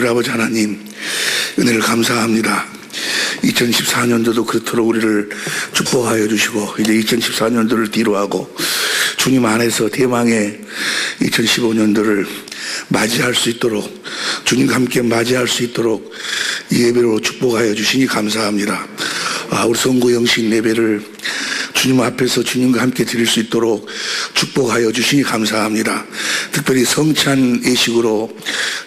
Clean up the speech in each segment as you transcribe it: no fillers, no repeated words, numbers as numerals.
아버지 하나님, 은혜를 감사합니다. 2014년도도 그토록 우리를 축복하여 주시고, 이제 2014년도를 뒤로하고 주님 안에서 대망의 2015년도를 맞이할 수 있도록, 주님과 함께 맞이할 수 있도록 이 예배로 축복하여 주시니 감사합니다. 우리 선구 영신 예배를 주님 앞에서 주님과 함께 드릴 수 있도록 축복하여 주시니 감사합니다. 특별히 성찬 예식으로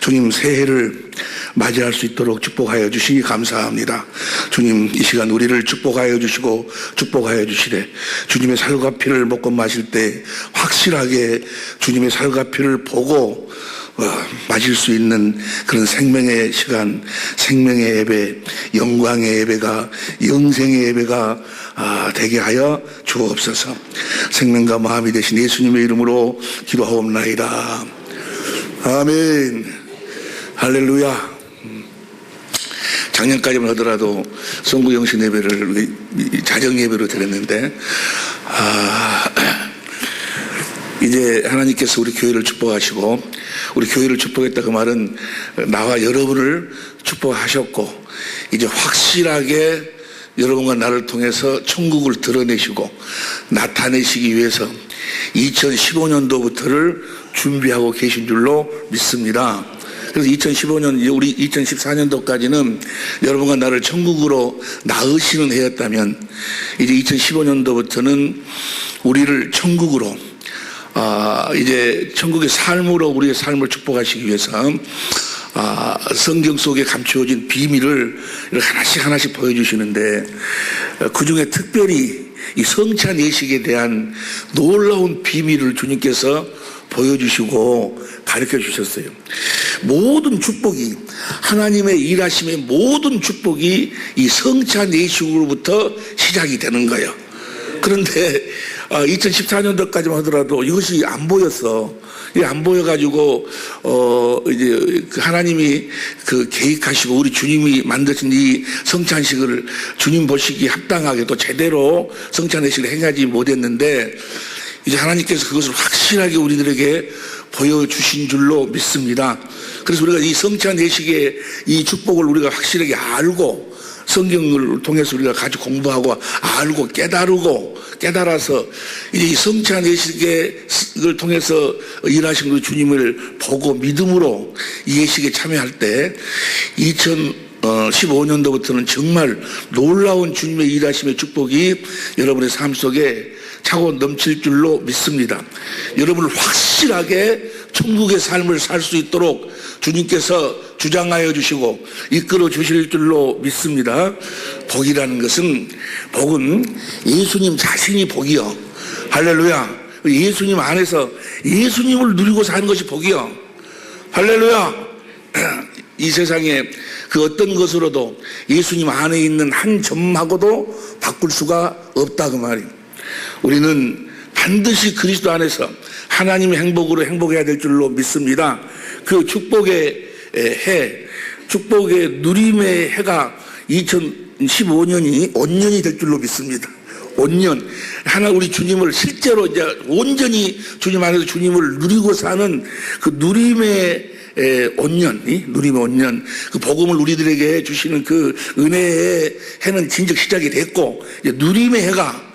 주님 새해를 맞이할 수 있도록 축복하여 주시니 감사합니다. 주님, 이 시간 우리를 축복하여 주시고 축복하여 주시되, 주님의 살과 피를 먹고 마실 때 확실하게 주님의 살과 피를 보고 맞을 수 있는 그런 생명의 시간, 생명의 예배, 영광의 예배가, 영생의 예배가 되게 하여 주옵소서. 생명과 마음이 되신 예수님의 이름으로 기도하옵나이다. 아멘. 할렐루야. 작년까지만 하더라도 송구 영신 예배를 자정 예배로 드렸는데, 이제 하나님께서 우리 교회를 축복하시고, 우리 교회를 축복했다 그 말은 나와 여러분을 축복하셨고, 이제 확실하게 여러분과 나를 통해서 천국을 드러내시고 나타내시기 위해서 2015년도부터를 준비하고 계신 줄로 믿습니다. 그래서 2015년, 우리 2014년도까지는 여러분과 나를 천국으로 낳으시는 해였다면, 이제 2015년도부터는 우리를 천국으로, 이제 천국의 삶으로 우리의 삶을 축복하시기 위해서 성경 속에 감추어진 비밀을 하나씩 보여주시는데, 그 중에 특별히 이 성찬 예식에 대한 놀라운 비밀을 주님께서 보여주시고 가르쳐 주셨어요. 모든 축복이, 하나님의 일하심의 모든 축복이 이 성찬 예식으로부터 시작이 되는 거예요. 그런데 2014년도까지만 하더라도 이것이 안 보였어. 이게 안 보여가지고 이제 하나님이 그 계획하시고 우리 주님이 만드신 이 성찬식을 주님 보시기에 합당하게 또 제대로 성찬식을 행하지 못했는데, 이제 하나님께서 그것을 확실하게 우리들에게 보여주신 줄로 믿습니다. 그래서 우리가 이 성찬 예식의 이 축복을 우리가 확실하게 알고, 성경을 통해서 우리가 같이 공부하고 알고 깨달아서 이제 이 성찬 예식을 통해서 일하신 우리 주님을 보고 믿음으로 이 예식에 참여할 때 2015년도부터는 정말 놀라운 주님의 일하심의 축복이 여러분의 삶 속에 차고 넘칠 줄로 믿습니다. 여러분을 확실하게 천국의 삶을 살 수 있도록 주님께서 주장하여 주시고 이끌어 주실 줄로 믿습니다. 복은 예수님 자신이 복이요. 할렐루야. 예수님 안에서 예수님을 누리고 사는 것이 복이요. 할렐루야. 이 세상에 그 어떤 것으로도 예수님 안에 있는 한 점하고도 바꿀 수가 없다 그 말이에요. 우리는 반드시 그리스도 안에서 하나님의 행복으로 행복해야 될 줄로 믿습니다. 그 축복의 축복의 누림의 해가 2015년이 온년이 될 줄로 믿습니다. 온년. 우리 주님을 실제로 이제 온전히 주님 안에서 주님을 누리고 사는 그 누림의 누림의 온년, 그 복음을 우리들에게 주시는 그 은혜의 해는 진즉 시작이 됐고, 이제 누림의 해가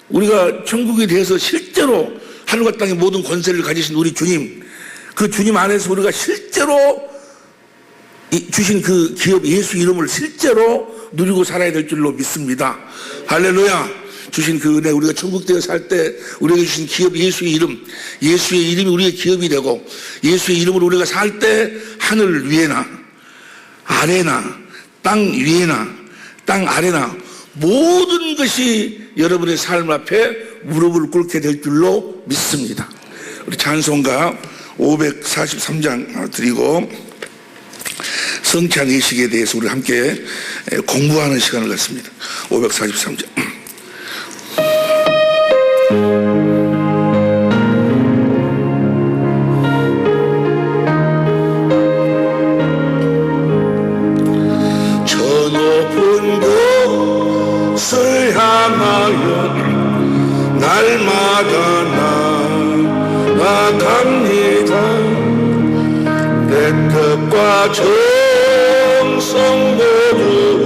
우리가 천국에 대해서 실제로 하늘과 땅의 모든 권세를 가지신 우리 주님, 그 주님 안에서 우리가 실제로 주신 그 기업 예수 이름을 실제로 누리고 살아야 될 줄로 믿습니다. 할렐루야. 주신 그 은혜, 우리가 천국 되어 살 때 우리에게 주신 기업 예수의 이름, 예수의 이름이 우리의 기업이 되고, 예수의 이름으로 우리가 살 때 하늘 위에나 아래나 땅 위에나 땅 아래나 모든 것이 여러분의 삶 앞에 무릎을 꿇게 될 줄로 믿습니다. 우리 찬송가 543장 드리고 성찬 예식에 대해서 우리 함께 공부하는 시간을 갖습니다. 543장. 저 높은 곳을 향하여 날마다 나아갑니다. 내 뜻과 저 성도들은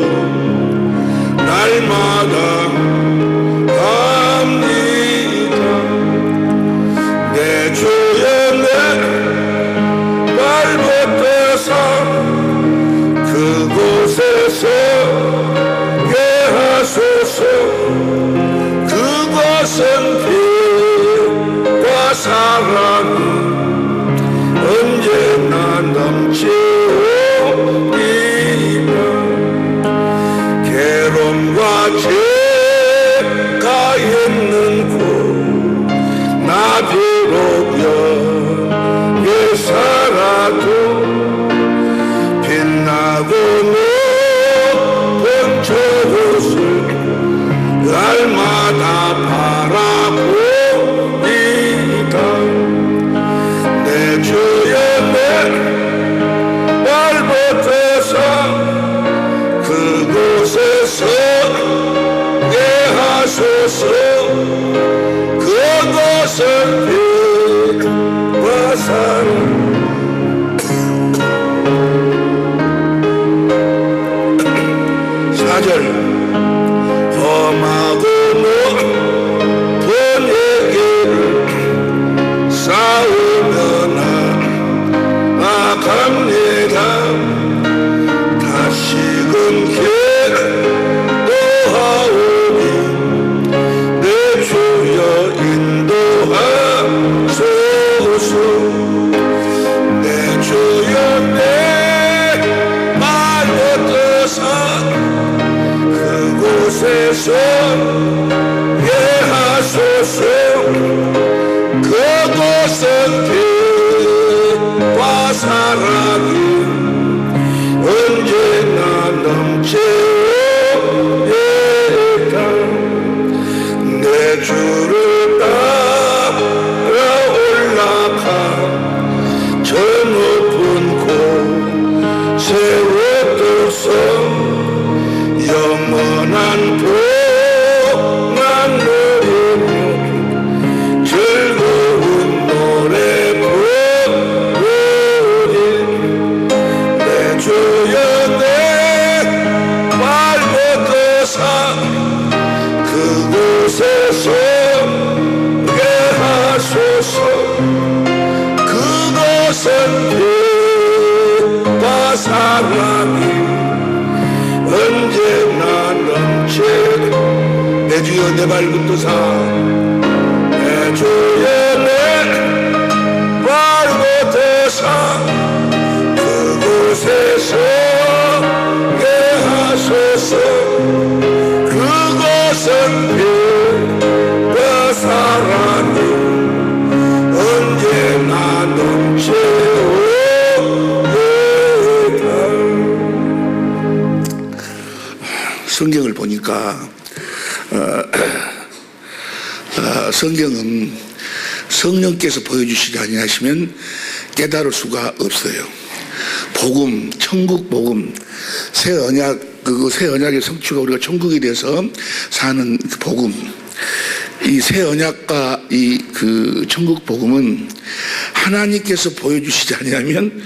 날마다 갑니다. 내 주여 내 발벗어서 그곳에서 예하소서. 그것은 빛과 사랑이 언제나 넘치오리라. 괴로움과 죄가 있는 곳 나 비록 여기에 살아도 빛나고 높은 저곳을 날마다 바라봅니다. 내 주여 내 발벗어서 그곳에서 예하소서. 그것은 빛과 사랑. 4절 험하고 높은 얘기를 싸우며 나아갑니다. 다시금 기도하오니 내 주여 인도하소서. 내 주여 내 발벗어서 그곳에서 예하소서. 그곳은 빛과 사랑이 언제나 넘치오리까. 내 주를 따라 올라가 저 높은 곳에 얻어서 영원한 복만 누리며 즐거운 노래 부르리. 내 주여 내 발벗어서 그곳에서 예하소서. 그것은 빛과 사랑이 언제나 넘치리. 내 주여 내 발벗어서 내 주여 내 발벗어서 그곳에서 예하소서. 그것은 빛과 사랑이 언제나 넘치오리까. 성경을 보니까 성경은 성령께서 보여주시지 아니하시면 깨달을 수가 없어요. 복음, 천국 복음, 새 언약, 새 언약의 성취가 우리가 천국에 대해서 사는 그 복음, 이 새 언약과 이 천국 복음은 하나님께서 보여주시지 아니하면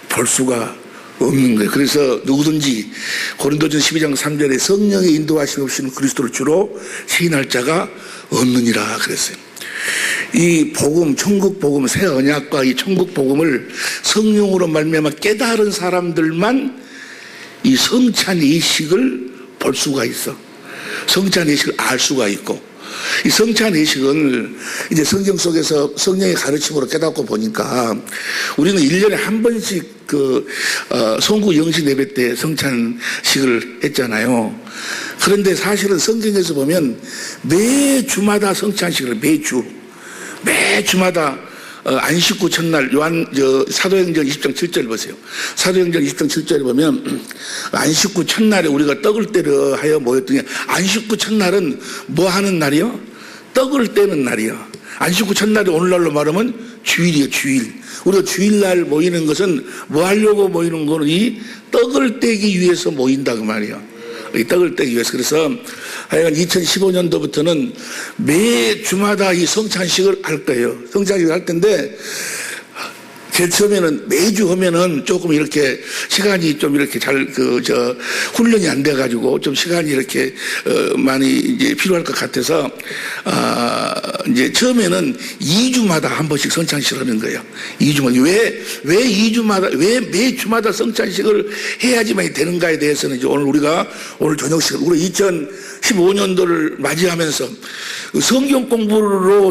볼 수가 없는 거예요. 그래서 누구든지 고린도전 12장 3절에 성령의 인도하심 없이는 그리스도를 주로 시인할 자가 없느니라 그랬어요. 이 복음, 천국 복음, 새 언약과 이 천국 복음을 성령으로 말미암아 깨달은 사람들만 이 성찬 예식을 볼 수가 있어. 성찬 예식을 알 수가 있고, 이 성찬 예식은 이제 성경 속에서 성령의 가르침으로 깨닫고 보니까 우리는 1년에 한 번씩 송구 영신 예배 때 성찬식을 했잖아요. 그런데 사실은 성경에서 보면 매주마다 성찬식을 매주마다 안식구 첫날 사도행전 20장 7절 보세요. 사도행전 20장 7절에 보면 안식구 첫날에 우리가 떡을 떼려 하여 모였더니, 안식구 첫날은 뭐 하는 날이요? 떡을 떼는 날이요. 안식구 첫날이 오늘날로 말하면 주일이에요. 주일. 우리가 주일날 모이는 것은 뭐 하려고 모이는 거는 이 떡을 떼기 위해서 모인다 그 말이에요. 이 떡을 떼기 위해서. 그래서 하여간 2015년도부터는 매 주마다 이 성찬식을 할 거예요. 성찬식을 할 텐데 제일 처음에는 매주 하면은 조금 이렇게 시간이 좀 이렇게 훈련이 안 돼가지고 좀 시간이 이렇게, 많이 이제 필요할 것 같아서, 이제 처음에는 2주마다 한 번씩 성찬식을 하는 거예요. 2주마다. 왜 2주마다, 왜 매주마다 성찬식을 해야지만 되는가에 대해서는 이제 오늘 저녁 시간, 우리 2015년도를 맞이하면서 성경 공부를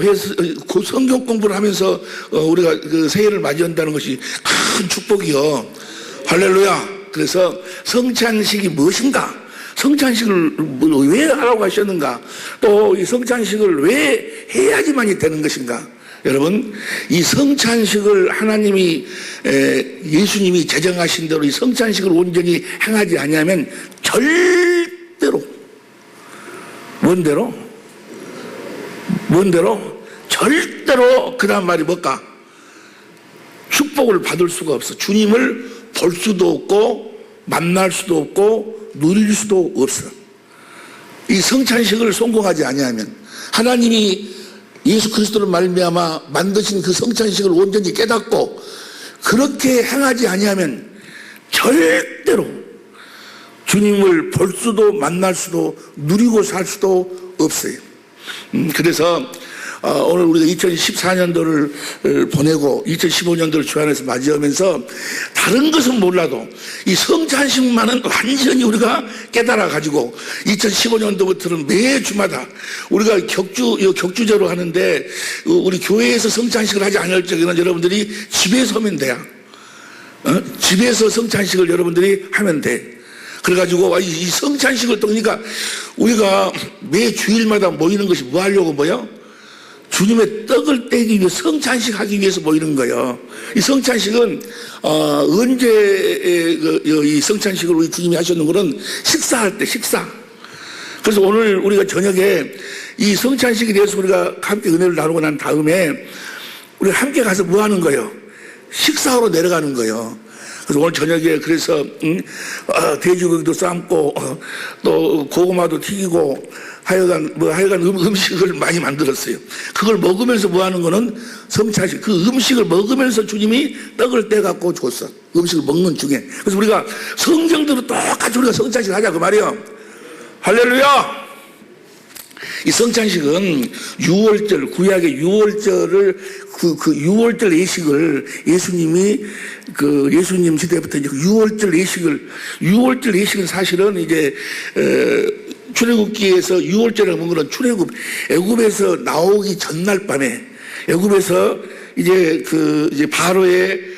하면서 우리가 그 새해를 맞이한다는 것이 큰 축복이요. 할렐루야. 그래서 성찬식이 무엇인가? 성찬식을 왜 하라고 하셨는가? 또 이 성찬식을 왜 해야지만이 되는 것인가? 여러분, 이 성찬식을 하나님이 예수님이 제정하신 대로 이 성찬식을 온전히 행하지 아니하면 절대로 뭔대로 절대로 그 다음 말이 뭘까? 축복을 받을 수가 없어. 주님을 볼 수도 없고 만날 수도 없고 누릴 수도 없어. 이 성찬식을 성공하지 아니하면 하나님이 예수 그리스도를 말미암아 만드신 그 성찬식을 온전히 깨닫고 그렇게 행하지 아니하면 절대로 주님을 볼 수도 만날 수도 누리고 살 수도 없어요. 그래서 오늘 우리가 2014년도를 보내고 2015년도를 주안에서 맞이하면서 다른 것은 몰라도 이 성찬식만은 완전히 우리가 깨달아 가지고 2015년도부터는 매주마다 우리가 격주제로 하는데 우리 교회에서 성찬식을 하지 않을 적에는 여러분들이 집에서 하면 돼요. 집에서 성찬식을 여러분들이 하면 돼. 그래가지고 이 성찬식을 또 그러니까 우리가 매 주일마다 모이는 것이 뭐 하려고 모여? 주님의 떡을 떼기 위해 성찬식 하기 위해서 모이는 거예요. 이 성찬식은 언제 이 성찬식을 우리 주님이 하셨는 거는 식사할 때 식사. 그래서 오늘 우리가 저녁에 이 성찬식에 대해서 우리가 함께 은혜를 나누고 난 다음에 우리가 함께 가서 뭐 하는 거예요? 식사하러 내려가는 거예요. 그래서 오늘 저녁에 그래서 돼지고기도 삶고 또 고구마도 튀기고 하여간 음식을 많이 만들었어요. 그걸 먹으면서 뭐 하는 거는 성찬식. 그 음식을 먹으면서 주님이 떡을 떼갖고 줬어. 음식을 먹는 중에. 그래서 우리가 성경대로 똑같이 우리가 성찬식 하자 그 말이에요. 할렐루야. 이 성찬식은 유월절, 구약의 유월절을 그 유월절 예식을 예수님이 예수님 시대부터 이제 유월절 예식은 사실은 이제 출애굽기에서 유월절에 먹는 건 출애굽 애굽에서 나오기 전날 밤에 애굽에서 이제 바로의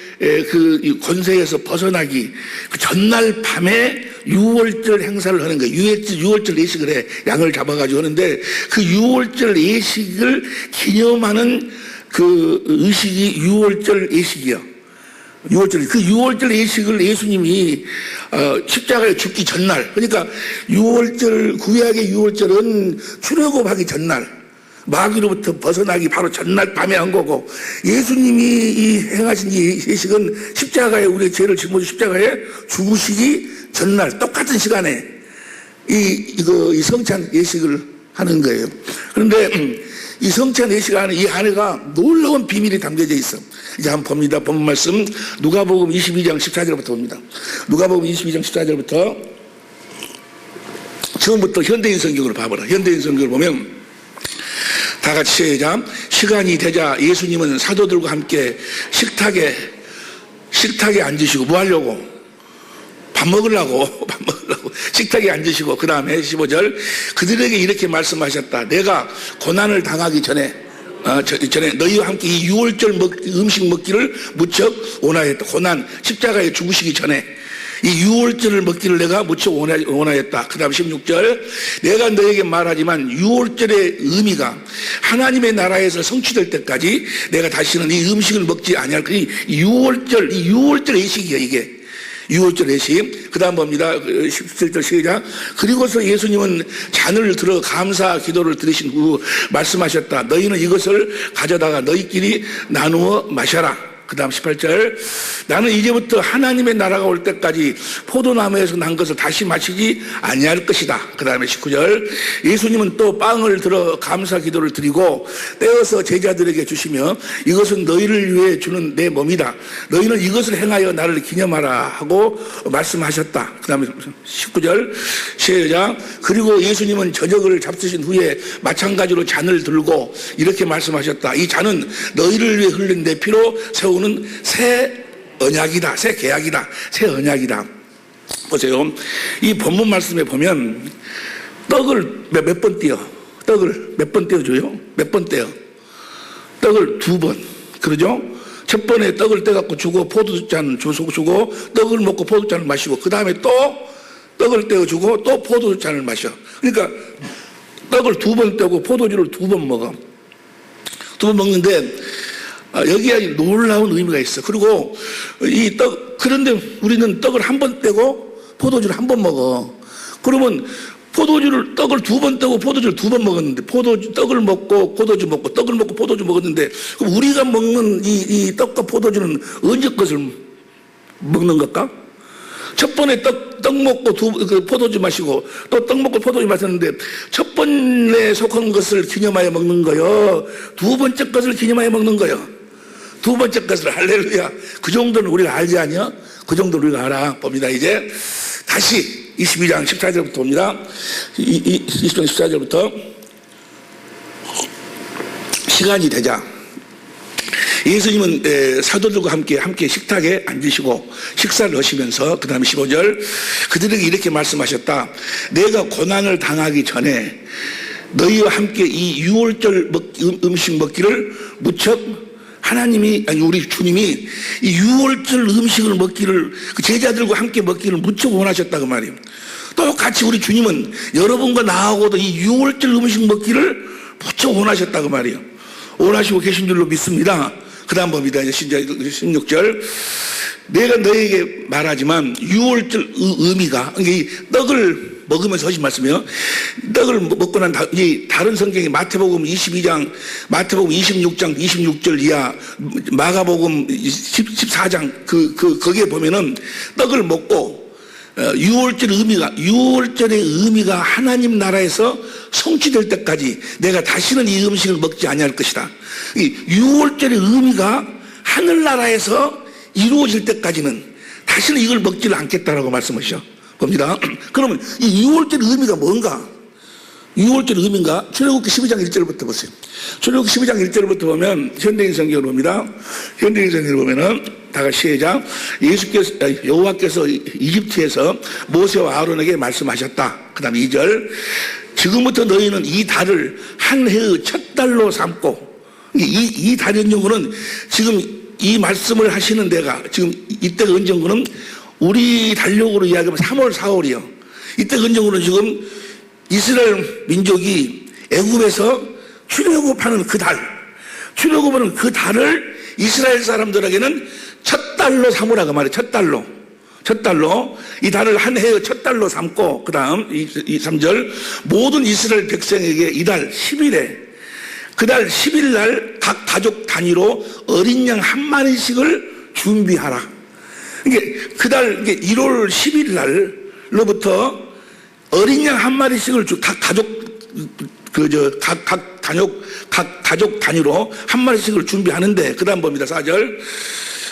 그 권세에서 벗어나기 그 전날 밤에 유월절 행사를 하는 거예요. 유월절 예식을 해. 양을 잡아가지고 하는데 그 유월절 예식을 기념하는 그 의식이 유월절 예식이요. 그 유월절 예식을 예수님이 십자가에 죽기 전날, 그러니까 구약의 유월절은 출애굽하기 전날, 마귀로부터 벗어나기 바로 전날 밤에 한 거고, 예수님이 이 행하신 이 예식은 십자가에 우리의 죄를 짊어지고 십자가에 죽으시기 전날 똑같은 시간에 이 성찬 예식을 하는 거예요. 그런데 이 성찬 예식 안에 이 안에가 놀라운 비밀이 담겨져 있어. 이제 한번 봅니다. 본 말씀 누가복음 22장 14절부터 봅니다. 누가복음 22장 14절부터 처음부터 현대인 성경을 봐보라. 현대인 성경을 보면 다 같이 시작. 시간이 되자 예수님은 사도들과 함께 식탁에 앉으시고 뭐 하려고? 밥 먹으려고 식탁에 앉으시고 그 다음에 15절 그들에게 이렇게 말씀하셨다. 내가 고난을 당하기 전에 너희와 함께 이 유월절 음식 먹기를 무척 원하였다. 고난 십자가에 죽으시기 전에 이 유월절을 먹기를 내가 무척 원하였다. 그 다음 16절 내가 너에게 말하지만 유월절의 의미가 하나님의 나라에서 성취될 때까지 내가 다시는 이 음식을 먹지 아니할 거니 유월절 예식이야 이게. 유월절 예식. 그 다음 봅니다. 17절 시작. 그리고서 예수님은 잔을 들어 감사 기도를 드리신 후 말씀하셨다. 너희는 이것을 가져다가 너희끼리 나누어 마셔라. 그 다음 18절. 나는 이제부터 하나님의 나라가 올 때까지 포도나무에서 난 것을 다시 마시지 아니할 것이다. 그 다음에 19절. 예수님은 또 빵을 들어 감사 기도를 드리고 떼어서 제자들에게 주시며 이것은 너희를 위해 주는 내 몸이다. 너희는 이것을 행하여 나를 기념하라 하고 말씀하셨다. 그 다음에 19절. 시작. 그리고 예수님은 저녁을 잡수신 후에 마찬가지로 잔을 들고 이렇게 말씀하셨다. 이 잔은 너희를 위해 흘린 내 피로 세우는 새 언약이다. 새 계약이다. 새 언약이다. 보세요. 이 본문 말씀에 보면 떡을 몇 번 떼어? 떡을 몇 번 떼어줘요? 몇 번 떼어? 떡을 2번. 그러죠? 첫 번에 떡을 떼갖고 주고 포도잔 주고 떡을 먹고 포도잔을 마시고 그 다음에 또 떡을 떼어주고 또 포도잔을 마셔. 그러니까 떡을 2번 떼고 포도주를 2번 먹어. 2번 먹는데 여기에 놀라운 의미가 있어. 그리고 그런데 우리는 떡을 1번 떼고 포도주를 1번 먹어. 그러면 떡을 2번 떼고 포도주를 2번 먹었는데 떡을 먹고 포도주 먹고 떡을 먹고 포도주 먹었는데 그럼 우리가 먹는 이 떡과 포도주는 언제 것을 먹는 걸까? 첫 번에 떡 먹고 포도주 마시고 또 떡 먹고 포도주 마셨는데 첫 번에 속한 것을 기념하여 먹는 거요. 2번째 것을 기념하여 먹는 거요. 2번째 것을 할렐루야. 그 정도는 우리가 알지 않냐? 그 정도는 우리가 알아. 봅니다. 이제 다시 22장 14절부터 봅니다. 22장 14절부터 시간이 되자 예수님은 사도들과 함께 식탁에 앉으시고 식사를 하시면서 그 다음에 15절 그들에게 이렇게 말씀하셨다. 내가 고난을 당하기 전에 너희와 함께 이 유월절 음식 먹기를 무척 우리 주님이 이 유월절 음식을 먹기를 그 제자들과 함께 먹기를 무척 원하셨다고 말이에요. 똑같이 우리 주님은 여러분과 나하고도 이 유월절 음식 먹기를 무척 원하셨다고 말이에요. 원하시고 계신 줄로 믿습니다. 그 다음 봅니다. 이제 16절. 내가 너에게 말하지만 유월절 의미가 이 떡을 먹으면서 하신 말씀이에요. 떡을 먹고 난 다른 성경이 마태복음 22장, 마태복음 26장 26절 이하, 마가복음 14장 거기에 보면은 떡을 먹고 유월절의 의미가 하나님 나라에서 성취될 때까지 내가 다시는 이 음식을 먹지 아니할 것이다. 이 유월절의 의미가 하늘나라에서 이루어질 때까지는 다시는 이걸 먹지를 않겠다라고 말씀하시죠. 봅니다. 그러면 이 유월절의 의미가 뭔가? 유월절의 의미인가? 출애굽기 12장 1절부터 보세요. 출애굽기 12장 1절부터 보면 현대인 성경을 봅니다. 현대인 성경을 보면은 다 같이 시작. 여호와께서 이집트에서 모세와 아론에게 말씀하셨다. 그 다음 2절. 지금부터 너희는 이 달을 한 해의 첫 달로 삼고 이 달의 연정구는 지금 이 말씀을 하시는 데가 지금 이때가 연정구는 우리 달력으로 이야기하면 3월 4월이요. 이때 연정구는 지금 이스라엘 민족이 애굽에서 출애굽하는 그 달, 출애굽하는 그 달을 이스라엘 사람들에게는 첫 달로 삼으라고 말이에요. 첫 달로 이 달을 한 해의 첫 달로 삼고 그 다음 3절 모든 이스라엘 백성에게 이달 10일에 그 달 10일 날 각 가족 단위로 어린 양 한 마리씩을 준비하라. 이게 그달 1월 10일 날로부터 어린 양 한 마리씩을 각 가족 단위로 한 마리씩을 준비하는데 그다음 봅니다. 4절.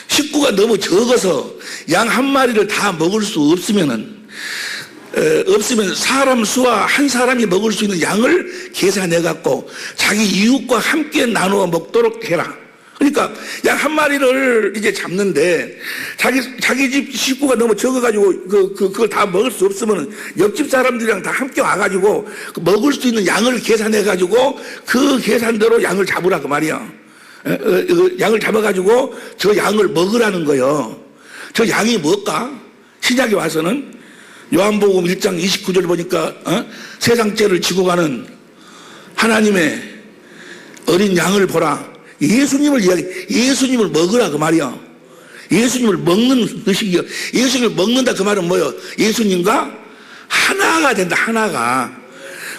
식구가 너무 적어서 양 한 마리를 다 먹을 수 없으면 사람 수와 한 사람이 먹을 수 있는 양을 계산해 갖고 자기 이웃과 함께 나누어 먹도록 해라. 그러니까 양 한 마리를 이제 잡는데 자기 집 식구가 너무 적어가지고 그걸 다 먹을 수 없으면 옆집 사람들이랑 다 함께 와가지고 먹을 수 있는 양을 계산해가지고 그 계산대로 양을 잡으라 그 말이야. 양을 잡아가지고 저 양을 먹으라는 거예요. 저 양이 뭘까? 신약에 와서는 요한복음 1장 29절 보니까 세상 죄를 지고 가는 하나님의 어린 양을 보라. 예수님을 먹으라 그 말이야. 예수님을 먹는 의식이야. 예수님을 먹는다 그 말은 뭐예요? 예수님과 하나가 된다. 하나가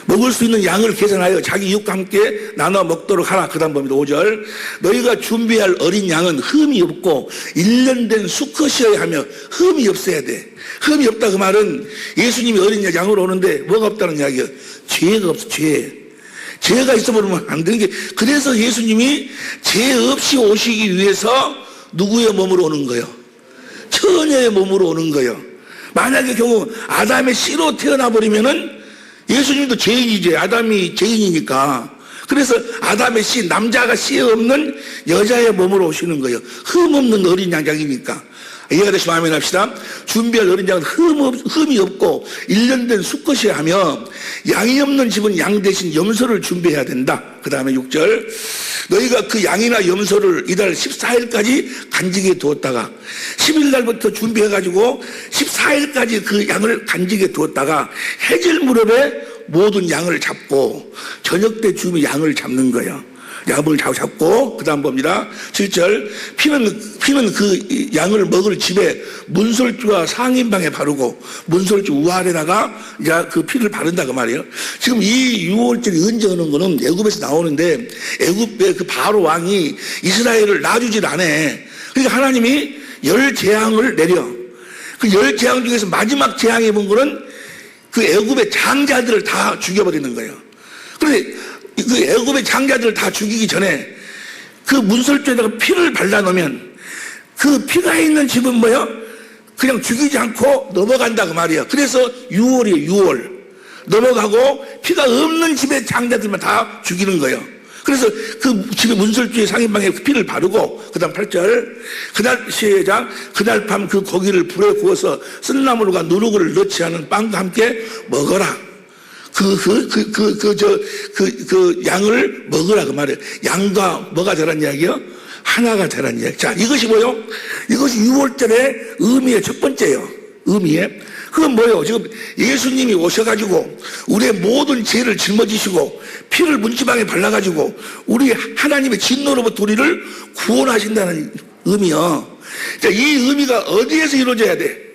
먹을 수 있는 양을 계산하여 자기 이웃과 함께 나눠 먹도록 하라. 그 다음 봅니다. 5절. 너희가 준비할 어린 양은 흠이 없고 1년 된 수컷이어야 하며 흠이 없어야 돼. 흠이 없다 그 말은 예수님이 어린 양으로 오는데 뭐가 없다는 이야기예요. 죄가 없어. 죄가 있어버리면 안 되는 게, 그래서 예수님이 죄 없이 오시기 위해서 누구의 몸으로 오는 거예요? 처녀의 몸으로 오는 거예요. 만약의 경우 아담의 씨로 태어나버리면은 예수님도 죄인이지. 아담이 죄인이니까. 그래서 아담의 씨, 남자가 씨 없는 여자의 몸으로 오시는 거예요. 흠 없는 어린 양이니까. 이해가 되시면 아멘 합시다. 준비할 어린 양은 흠이 없고 1년 된 수컷이야 하며 양이 없는 집은 양 대신 염소를 준비해야 된다. 그 다음에 6절. 너희가 그 양이나 염소를 이달 14일까지 간직에 두었다가 10일 날부터 준비해가지고 14일까지 그 양을 간직에 두었다가 해질 무렵에 모든 양을 잡고 저녁 때 주면 양을 잡는 거예요. 양을 잡고 그 다음 봅니다. 7절. 피는 그 양을 먹을 집에 문설주와 상인방에 바르고 문설주 우아래다가 그 피를 바른다 그 말이에요. 지금 이 6월절이 언제 오는 거는 애굽에서 나오는데 애굽의 그 바로 왕이 이스라엘을 놔주질 않아. 그러니까 하나님이 10재앙을 내려. 그 10재앙 중에서 마지막 재앙이 본 거는 그 애굽의 장자들을 다 죽여버리는 거예요. 그런데 그 애굽의 장자들을 다 죽이기 전에 그 문설주에다가 피를 발라놓으면 그 피가 있는 집은 뭐요? 그냥 죽이지 않고 넘어간다 그 말이에요. 그래서 6월이에요. 6월. 넘어가고 피가 없는 집의 장자들만 다 죽이는 거예요. 그래서 그 집의 문설주의 상인방에 피를 바르고 그 다음 8절. 그날 시작. 그날 밤 그 고기를 불에 구워서 쓴나물과 누룩을 넣지 않은 빵과 함께 먹어라. 그 양을 먹으라 그 말이에요. 양과 뭐가 되란 이야기요? 하나가 되란 이야기. 자, 이것이 뭐요? 이것이 6월절의 의미의 첫 번째예요. 의미에. 그건 뭐예요? 지금 예수님이 오셔가지고 우리의 모든 죄를 짊어지시고 피를 문지방에 발라가지고 우리 하나님의 진노로부터 우리를 구원하신다는 의미요. 자, 이 의미가 어디에서 이루어져야 돼?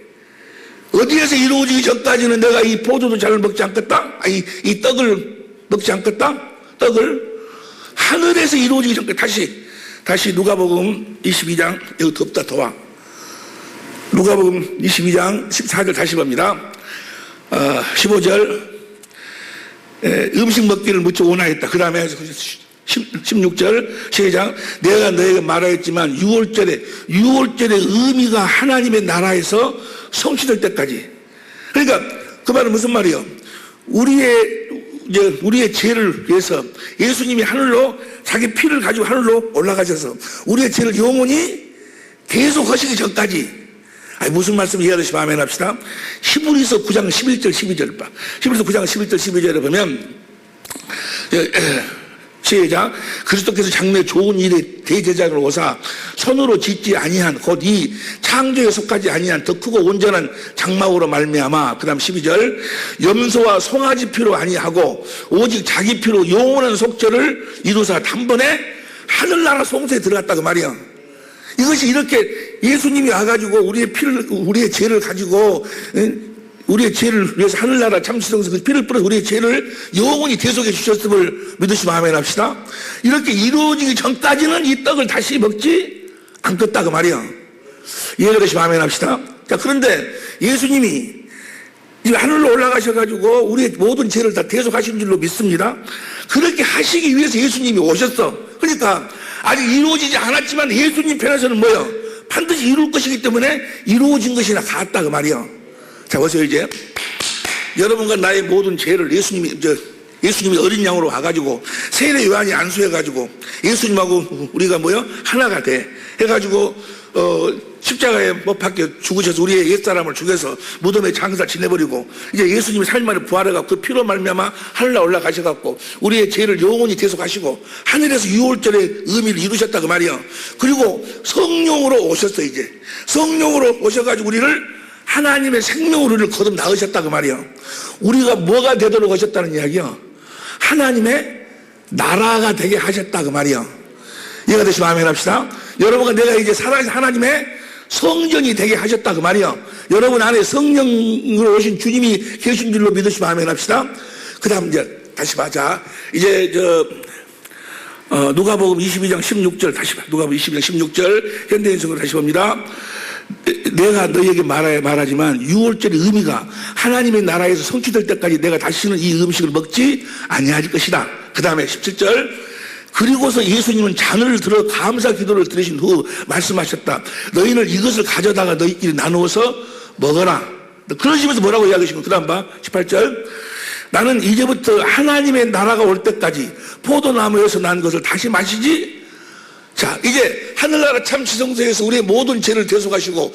어디에서 이루어지기 전까지는 내가 이 포도도 잘 먹지 않겠다? 이 떡을 먹지 않겠다? 떡을 하늘에서 이루어지기 전까지 다시 누가복음 22장. 여기 덥다 더워. 누가복음 22장 14절 다시 봅니다. 15절. 음식 먹기를 무척 원하였다. 그 다음에 16절 시작. 내가 너에게 말하였지만 6월절의 의미가 하나님의 나라에서 성취될 때까지. 그러니까 그 말은 무슨 말이에요? 우리의 죄를 위해서 예수님이 하늘로 자기 피를 가지고 하늘로 올라가셔서 우리의 죄를 영원히 계속 하시기 전까지. 무슨 말씀 이해하시면 아멘 합시다. 히브리서 9장 11절 12절 봐. 히브리서 9장 11절 12절에 보면 시작. 그리스도께서 장래 좋은 일의 대제사장으로 오사 손으로 짓지 아니한 곧 이 창조에 속하지 아니한 더 크고 온전한 장막으로 말미암아. 그 다음 12절. 염소와 송아지 피로 아니하고 오직 자기 피로 영원한 속죄를 이루사 단번에 하늘나라 송세에 들어갔다 그 말이야. 이것이 이렇게 예수님이 와가지고 우리의 죄를 가지고 우리의 죄를 위해서 하늘나라 참수성서 그 피를 뿌려서 우리의 죄를 영원히 대속해 주셨음을 믿으시면 아멘 합시다. 이렇게 이루어지기 전까지는 이 떡을 다시 먹지 않겠다 그 말이야. 이해가 되시면 아멘 합시다. 자, 그런데 예수님이 이제 하늘로 올라가셔가지고 우리의 모든 죄를 다 대속하신 줄로 믿습니다. 그렇게 하시기 위해서 예수님이 오셨어. 그러니까 아직 이루어지지 않았지만 예수님 편에서는 뭐예요? 반드시 이룰 것이기 때문에 이루어진 것이나 같다 그 말이야. 자, 보세요. 이제 여러분과 나의 모든 죄를 예수님이 어린 양으로 와가지고 세례 요한이 안수해가지고 예수님하고 우리가 뭐요? 하나가 돼 해가지고 십자가에 못 박혀 죽으셔서 우리의 옛사람을 죽여서 무덤에 장사 지내버리고 이제 예수님이 3일 만에 부활해갖고 그 피로 말미암아 하늘나 올라가셔갖고 우리의 죄를 영원히 대속하시고 하늘에서 6월절의 의미를 이루셨다 그 말이야. 그리고 성령으로 오셨어. 이제 성령으로 오셔가지고 우리를 하나님의 생명으로 우리를 거듭 낳으셨다 그 말이야. 우리가 뭐가 되도록 하셨다는 이야기야. 하나님의 나라가 되게 하셨다 그 말이야. 이해가 되시면 아멘 합시다. 여러분과 내가 이제 살아계신 하나님의 성전이 되게 하셨다 그 말이야. 여러분 안에 성령으로 오신 주님이 계신 줄로 믿으시면 아멘 합시다. 그 다음 이제 다시 봐. 자, 이제 누가복음 22장 16절 다시 봐. 누가복음 22장 16절 현대인성으로 다시 봅니다. 내가 너희에게 말하지만 유월절의 의미가 하나님의 나라에서 성취될 때까지 내가 다시는 이 음식을 먹지 아니할 것이다. 그 다음에 17절 그리고서 예수님은 잔을 들어 감사 기도를 드리신 후 말씀하셨다. 너희는 이것을 가져다가 너희끼리 나누어서 먹어라. 그러시면서 뭐라고 이야기하시고 그 다음 봐. 18절 나는 이제부터 하나님의 나라가 올 때까지 포도나무에서 난 것을 다시 마시지. 자, 이제 하늘나라 참 지성소에서 우리의 모든 죄를 대속하시고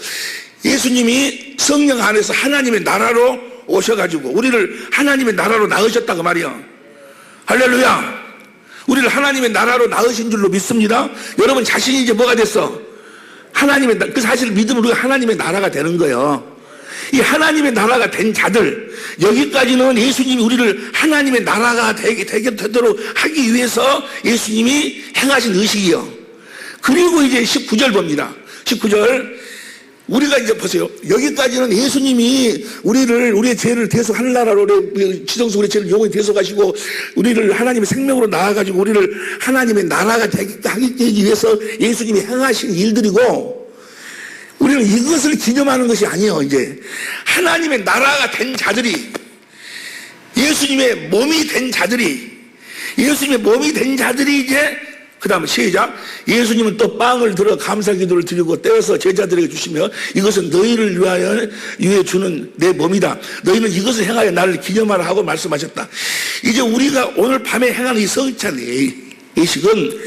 예수님이 성령 안에서 하나님의 나라로 오셔가지고 우리를 하나님의 나라로 낳으셨다고 말이야. 할렐루야. 우리를 하나님의 나라로 낳으신 줄로 믿습니다. 여러분 자신이 이제 뭐가 됐어? 하나님의 그 사실을 믿으면 우리가 하나님의 나라가 되는 거예요. 이 하나님의 나라가 된 자들, 여기까지는 예수님이 우리를 하나님의 나라가 되도록 하기 위해서 예수님이 행하신 의식이요. 그리고 이제 19절 봅니다. 19절 우리가 이제 보세요. 여기까지는 예수님이 우리의 죄를 대속 하늘나라로 우리 지성소 우리 죄를 영원히 대속하시고 우리를 하나님의 생명으로 낳아가지고 우리를 하나님의 나라가 하기 위해서 예수님이 행하신 일들이고 우리는 이것을 기념하는 것이 아니에요. 이제 하나님의 나라가 된 자들이 예수님의 몸이 된 자들이 이제 그 다음에 시작. 예수님은 또 빵을 들어 감사 기도를 드리고 떼어서 제자들에게 주시며 이것은 너희를 위해 주는 내 몸이다. 너희는 이것을 행하여 나를 기념하라 하고 말씀하셨다. 이제 우리가 오늘 밤에 행하는 이 성찬 예식은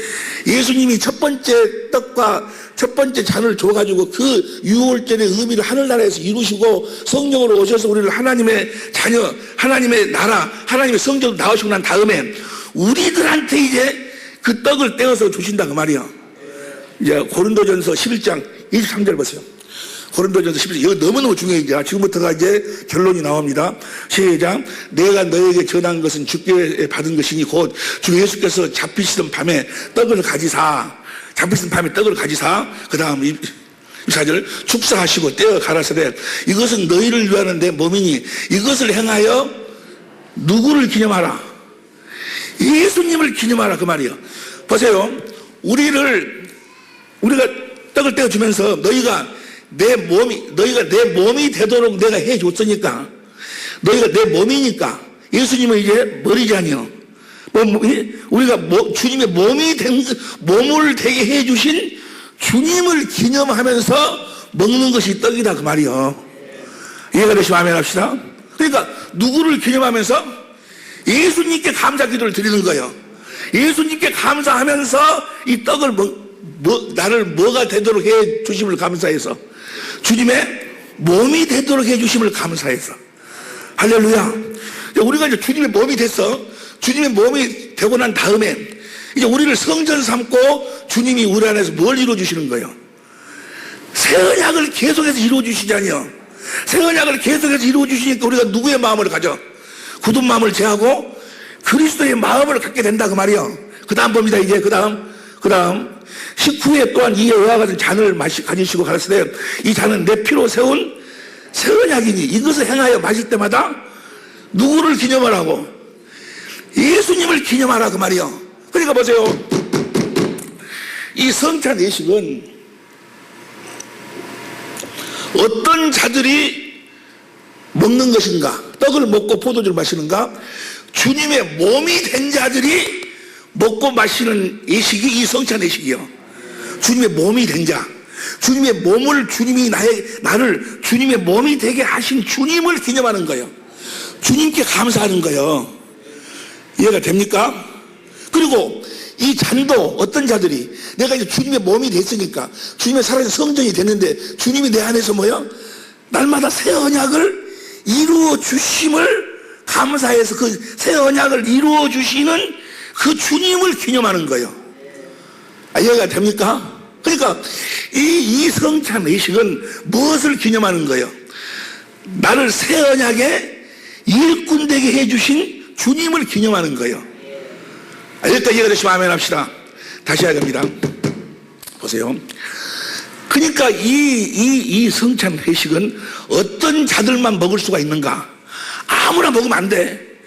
예수님이 첫 번째 떡과 첫 번째 잔을 줘가지고 그 유월절의 의미를 하늘나라에서 이루시고 성령으로 오셔서 우리를 하나님의 자녀, 하나님의 나라, 하나님의 성전으로 나오시고 난 다음에 우리들한테 이제 그 떡을 떼어서 주신다 그 말이야. 이제 고린도전서 11장 23절 보세요. 고린도전서 11장 이거 너무너무 중요해요. 지금부터가 이제 결론이 나옵니다. 시작. 내가 너에게 전한 것은 주께 받은 것이니 곧 주 예수께서 잡히시던 밤에 떡을 가지사 그 다음 24절 축사하시고 떼어 가라사대 이것은 너희를 위하는 내 몸이니 이것을 행하여 누구를 기념하라? 예수님을 기념하라 그 말이에요. 보세요. 우리가 떡을 떼어주면서 너희가 내 몸이 되도록 내가 해줬으니까 너희가 내 몸이니까 예수님은 이제 머리잖아요. 우리가 주님의 몸을 되게 해주신 주님을 기념하면서 먹는 것이 떡이다 그 말이에요. 이해가 되시면 아멘 합시다. 그러니까 누구를 기념하면서 예수님께 감사 기도를 드리는 거예요. 예수님께 감사하면서 이 떡을 나를 뭐가 되도록 해 주심을 감사해서 주님의 몸이 되도록 해 주심을 감사해서 할렐루야. 우리가 이제 주님의 몸이 됐어. 주님의 몸이 되고 난 다음에 이제 우리를 성전 삼고 주님이 우리 안에서 뭘 이루어 주시는 거예요? 새 언약을 계속해서 이루어 주시잖아요. 새 언약을 계속해서 이루어 주시니까 우리가 누구의 마음을 가져? 굳은 마음을 제하고 그리스도의 마음을 갖게 된다 그 말이요. 그 다음 봅니다. 이제 그 다음 식후에 또한 이에 의와 같은 잔을 가지시고 가라사대 이 잔은 내 피로 세운 새 언약이니 이것을 행하여 마실 때마다 누구를 기념하라고? 예수님을 기념하라 그 말이요. 그러니까 보세요. 이 성찬 예식은 어떤 자들이 먹는 것인가? 떡을 먹고 포도주를 마시는가? 주님의 몸이 된 자들이 먹고 마시는 예식이 이 성찬 예식이요. 주님의 몸이 된 자, 주님의 몸을 주님이 나를 주님의 몸이 되게 하신 주님을 기념하는 거예요. 주님께 감사하는 거예요. 이해가 됩니까? 그리고 이 잔도 어떤 자들이 내가 이제 주님의 몸이 됐으니까 주님의 살아있는 성전이 됐는데 주님이 내 안에서 뭐요? 날마다 새 언약을 이루어 주심을 감사해서 그 새 언약을 이루어 주시는 그 주님을 기념하는 거예요. 이해가 됩니까? 그러니까 이 성찬 예식은 무엇을 기념하는 거예요? 나를 새 언약의 일꾼 되게 해주신 주님을 기념하는 거예요. 여기까지 이해가 되시면 아멘 합시다. 다시 해야 됩니다. 보세요. 그러니까 이 성찬 회식은 어떤 자들만 먹을 수가 있는가? 아무나 먹으면 안 돼.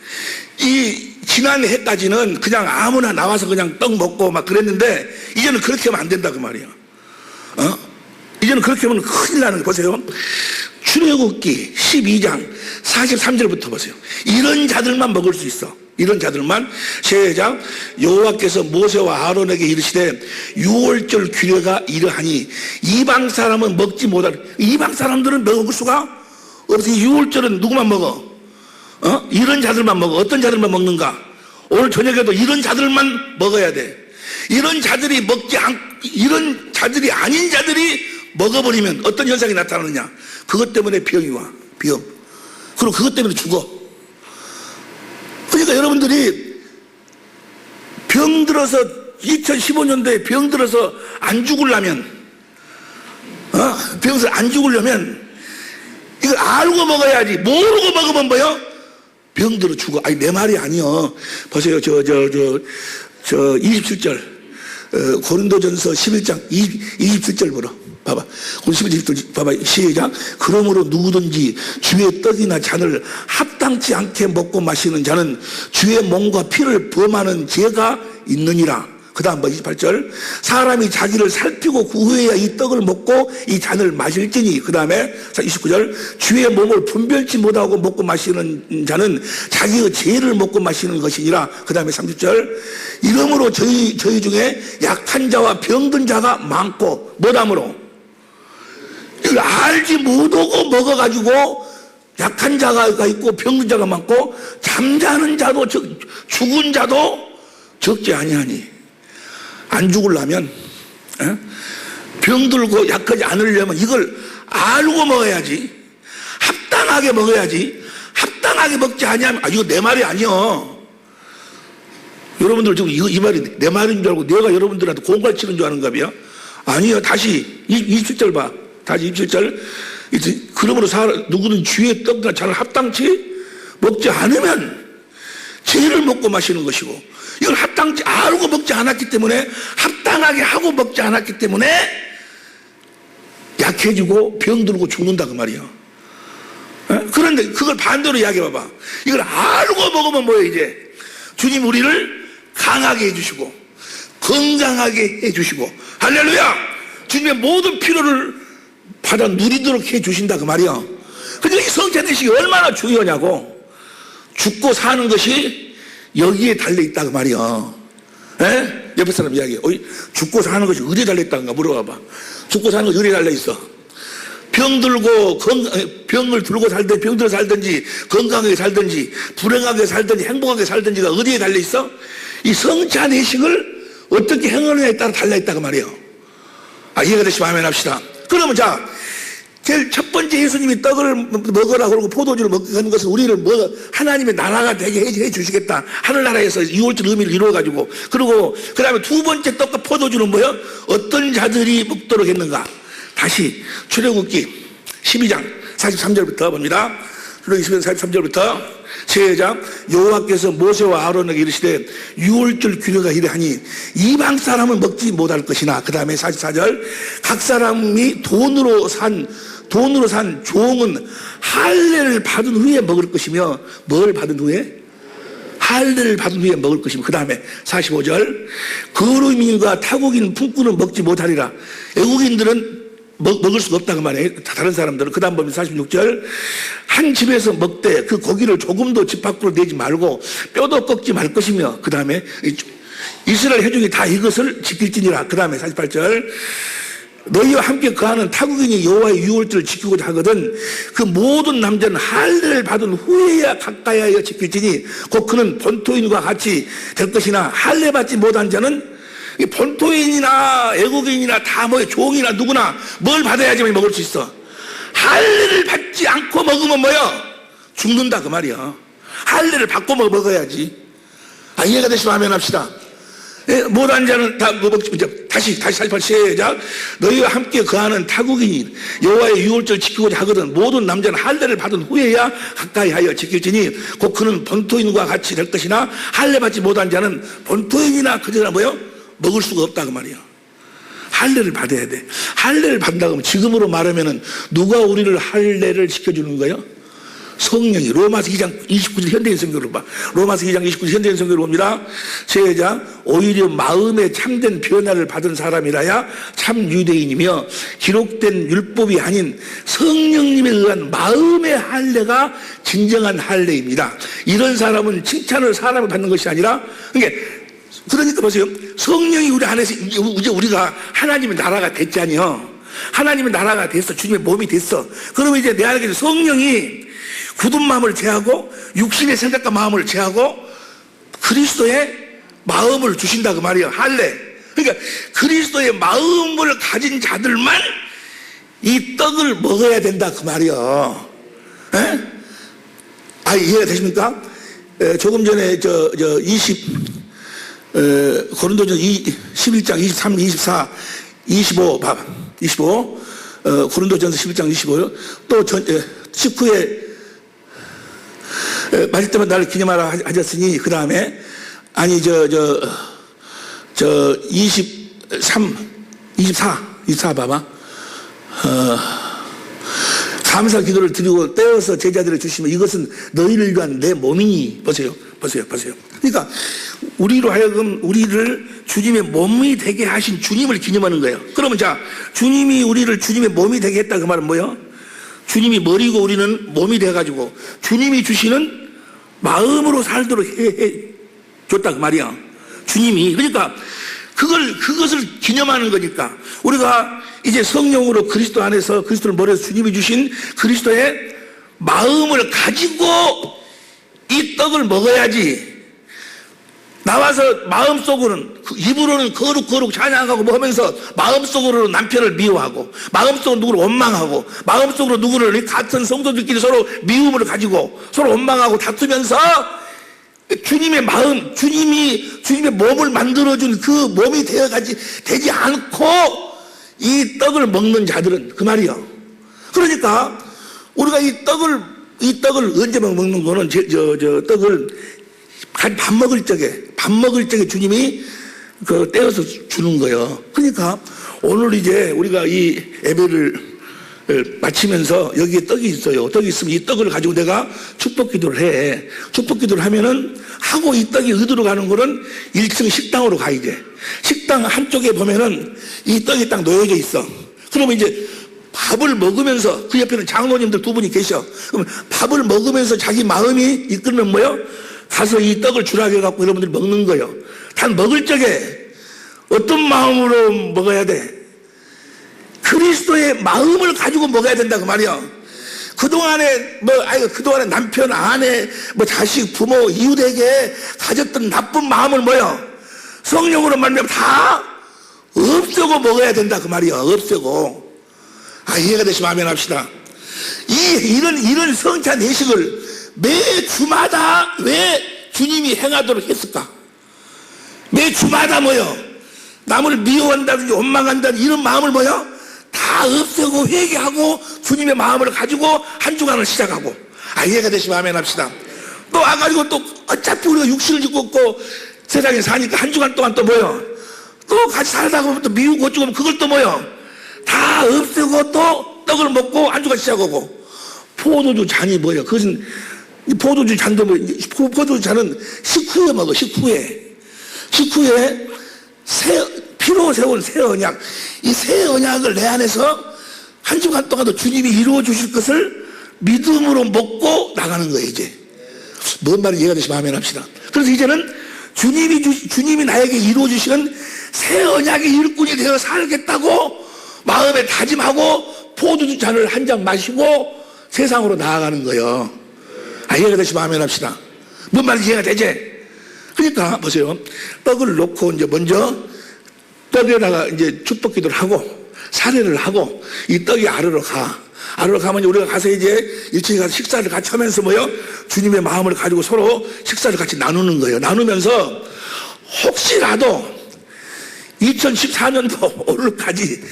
이 지난해까지는 그냥 아무나 나와서 그냥 떡 먹고 막 그랬는데 이제는 그렇게 하면 안 된다 그 말이야. 이제는 그렇게 하면 큰일 나는 거 보세요. 출애굽기 12장 43절부터 보세요. 이런 자들만 먹을 수 있어. 이런 자들만. 시작. 여호와께서 모세와 아론에게 이르시되 유월절 규례가 이러하니 이방 사람은 먹지 못할. 이방 사람들은 먹을 수가 없어. 유월절은 누구만 먹어? 이런 자들만 먹어. 어떤 자들만 먹는가? 오늘 저녁에도 이런 자들만 먹어야 돼. 이런 자들이 이런 자들이 아닌 자들이 먹어버리면 어떤 현상이 나타나느냐? 그것 때문에 병이 와. 병. 그리고 그것 때문에 죽어. 그러니까 여러분들이 병들어서 2015년도에 병들어서 안 죽으려면 병들어서 안 죽으려면 이걸 알고 먹어야지. 모르고 먹으면 뭐요? 병들어 죽어. 아니 내 말이 아니요. 보세요. 저 27절 고린도전서 11장 27절 보러 봐봐. 고린도 11절 봐봐. 시작. 그러므로 누구든지 주의 떡이나 잔을 합당치 않게 먹고 마시는 자는 주의 몸과 피를 범하는 죄가 있느니라. 그 다음 28절. 사람이 자기를 살피고 그 후에야 이 떡을 먹고 이 잔을 마실지니. 그 다음에 29절. 주의 몸을 분별치 못하고 먹고 마시는 자는 자기의 죄를 먹고 마시는 것이니라. 그 다음에 30절. 이러므로 저희 중에 약한 자와 병든 자가 많고 뭐담으로 이걸 알지 못하고 먹어가지고 약한 자가 있고 병든 자가 많고 잠자는 자도 죽은 자도 적지 아니하니. 안 죽으려면 병들고 약하지 않으려면 이걸 알고 먹어야지. 합당하게 먹어야지. 합당하게 먹지 아니하면 이거 내 말이 아니요. 여러분들 지금 이 말이 내 말인 줄 알고 내가 여러분들한테 공갈 치는 줄 아는가 봐요. 아니요. 다시 27절 봐. 다시 27절. 그러므로 누구는 주의 떡과 잔을 합당치 먹지 않으면 죄를 먹고 마시는 것이고 이걸 합당치 알고 먹지 않았기 때문에 합당하게 하고 먹지 않았기 때문에 약해지고 병들고 죽는다 그 말이야. 그런데 그걸 반대로 이야기해봐봐. 이걸 알고 먹으면 뭐예요? 이제 주님 우리를 강하게 해주시고 건강하게 해주시고 할렐루야. 주님의 모든 필요를 받아 누리도록 해주신다 그 말이야. 그러니까 이 성찬의식이 얼마나 중요하냐고. 죽고 사는 것이 여기에 달려있다 그 말이야. 옆에 사람 이야기해. 죽고 사는 것이 어디에 달려있다는가 물어봐봐. 죽고 사는 것이 어디에 달려있어? 병을 들고 살든지 병들어 살든지 건강하게 살든지 불행하게 살든지 행복하게 살든지가 어디에 달려있어? 이 성찬의식을 어떻게 행하느냐에 따라 달려있다 그 말이야. 이해가 되시면 아멘 합시다. 그러면 자, 제일 첫 번째 예수님이 떡을 먹으라 그러고 포도주를 먹는 것은 우리를 하나님의 나라가 되게 해 주시겠다. 하늘나라에서 유월절 의미를 이루어가지고. 그리고 그 다음에 두 번째 떡과 포도주는 뭐요? 어떤 자들이 먹도록 했는가? 다시 출애굽기 12장 43절부터 봅니다. 출애굽기 12장 43절부터 시작. 여호와께서 모세와 아론에게 이르시되 유월절 규례가 이러하니 이방 사람은 먹지 못할 것이나. 그 다음에 44절. 각 사람이 돈으로 산 종은 할례를 받은 후에 먹을 것이며. 뭘 받은 후에? 할례를 받은 후에 먹을 것이며. 그 다음에 45절. 거류민과 타국인 품꾼은 먹지 못하리라. 애국인들은 먹을 수가 없다 그 말이에요. 다른 사람들은. 그 다음 보면 46절. 한 집에서 먹되 그 고기를 조금도 집 밖으로 내지 말고 뼈도 꺾지 말 것이며. 그 다음에 이스라엘 회중이 다 이것을 지킬지니라. 그 다음에 48절. 너희와 함께 거하는 타국인이 여호와의 유월절을 지키고자 하거든 그 모든 남자는 할례를 받은 후에야 가까이하여 지킬지니 곧 그는 본토인과 같이 될 것이나 할례 받지 못한 자는 본토인이나 애국인이나 다 종이나 누구나 뭘 받아야지만 먹을 수 있어. 할례를 받지 않고 먹으면 뭐야? 죽는다 그 말이야. 할례를 받고 먹어야지. 이해가 되시면 아멘 합시다. 못한 자는 다 먹지. 다시 48 시작. 너희와 함께 거하는 타국인이 여호와의 유월절 지키고자 하거든 모든 남자는 할례를 받은 후에야 가까이 하여 지킬지니 곧 그는 본토인과 같이 될 것이나 할례 받지 못한 자는 본토인이나 그저나 뭐요? 먹을 수가 없다 그 말이야. 할례를 받아야 돼. 할례를 받는다고 하면 지금으로 말하면은 누가 우리를 할례를 시켜주는 거예요? 성령이 로마서 2장 29절 현대인 성경으로 봐. 로마서 2장 29절 현대인 성경으로 봅니다. 제자 오히려 마음에 참된 변화를 받은 사람이라야 참 유대인이며 기록된 율법이 아닌 성령님에 의한 마음의 할례가 진정한 할례입니다. 이런 사람은 칭찬을 사람이 받는 것이 아니라 그러니까 보세요. 성령이 우리 안에서 이제 우리가 하나님의 나라가 됐잖아요. 하나님의 나라가 됐어. 주님의 몸이 됐어. 그러면 이제 내 안에 성령이 굳은 마음을 제하고 육신의 생각과 마음을 제하고 그리스도의 마음을 주신다 그 말이에요. 할례. 그러니까 그리스도의 마음을 가진 자들만 이 떡을 먹어야 된다 그 말이에요. 이해가 되십니까? 조금 전에 고린도전 11장 23, 24, 25 봐봐. 25 고린도전서 11장 25요. 또 직후에 마실 때마다 나를 기념하라 하셨으니 그 다음에 24 봐봐. 감사 기도를 드리고 떼어서 제자들을 주시면 이것은 너희를 위한 내 몸이니. 보세요. 그러니까 우리로 하여금 우리를 주님의 몸이 되게 하신 주님을 기념하는 거예요. 그러면 주님이 우리를 주님의 몸이 되게 했다 그 말은 뭐예요? 주님이 머리고 우리는 몸이 돼가지고 주님이 주시는 마음으로 살도록 해 줬다 그 말이야. 주님이. 그러니까 그것을 기념하는 거니까 우리가 이제 성령으로 그리스도 안에서 그리스도를 머리에서 주님이 주신 그리스도의 마음을 가지고 이 떡을 먹어야지. 나와서 마음속으로는 입으로는 거룩 찬양하고 뭐 하면서 마음속으로는 남편을 미워하고 마음속으로 누구를 원망하고 마음속으로 누구를 같은 성도들끼리 서로 미움을 가지고 서로 원망하고 다투면서 주님의 마음, 주님의 몸을 만들어준 그 몸이 되지 않고 이 떡을 먹는 자들은 그 말이요. 그러니까 우리가 이 떡을 언제 먹는 거는 떡을 밥 먹을 적에 주님이 떼어서 주는 거예요. 그러니까 오늘 이제 우리가 이 예배를 마치면서 여기에 떡이 있어요. 떡이 있으면 이 떡을 가지고 내가 축복 기도를 해. 축복 기도를 하면은 하고 이 떡이 어디로 가는 거는 1층 식당으로 가 이제. 식당 한쪽에 보면은 이 떡이 딱 놓여져 있어. 그러면 이제 밥을 먹으면서 그 옆에는 장로님들 두 분이 계셔. 그럼 밥을 먹으면서 자기 마음이 이끄는 뭐요? 가서 이 떡을 주라 해갖고 여러분들이 먹는 거예요. 단 먹을 적에 어떤 마음으로 먹어야 돼? 그리스도의 마음을 가지고 먹어야 된다 그 말이야. 그동안에 그동안에 남편, 아내, 자식, 부모, 이웃에게 가졌던 나쁜 마음을 성령으로 말미암아 다 없애고 먹어야 된다 그 말이야. 없애고. 이해가 되시면 아멘 합시다. 이런 성찬 예식을 매 주마다 왜 주님이 행하도록 했을까? 매 주마다 남을 미워한다든지 원망한다든지 이런 마음을 다 없애고 회개하고 주님의 마음을 가지고 한 주간을 시작하고. 이해가 되시면 아멘 합시다. 또 와가지고 또 어차피 우리가 육신을 짓고 없고 세상에 사니까 한 주간 동안 또 또 같이 살다 보면 또 미우고 어쩌고 그걸 또 다 없애고 또 떡을 먹고 한 주간 시작하고. 포도주 잔이 그것은 포도주 잔도 포도주 잔은 식후에 먹어. 식후에 피로 세운 새 언약. 이 새 언약을 내 안에서 한 주간 동안도 주님이 이루어 주실 것을 믿음으로 먹고 나가는 거예요. 이제 뭔 말인지 이해가 되시면 아멘 합시다. 그래서 이제는 주님이 나에게 이루어 주시는 새 언약의 일꾼이 되어 살겠다고 마음에 다짐하고 포도주 잔을 한 잔 마시고 세상으로 나아가는 거예요. 이해가 되시면 아멘 합시다. 뭔 말인지 이해가 되지? 그러니까 보세요. 떡을 놓고 이제 먼저 떡에다가 이제 축복 기도를 하고 사례를 하고 이 떡이 아래로 가. 아래로 가면 우리가 가서 이제 1층에 가서 식사를 같이 하면서 주님의 마음을 가지고 서로 식사를 같이 나누는 거예요. 나누면서 혹시라도 2014년도 오늘까지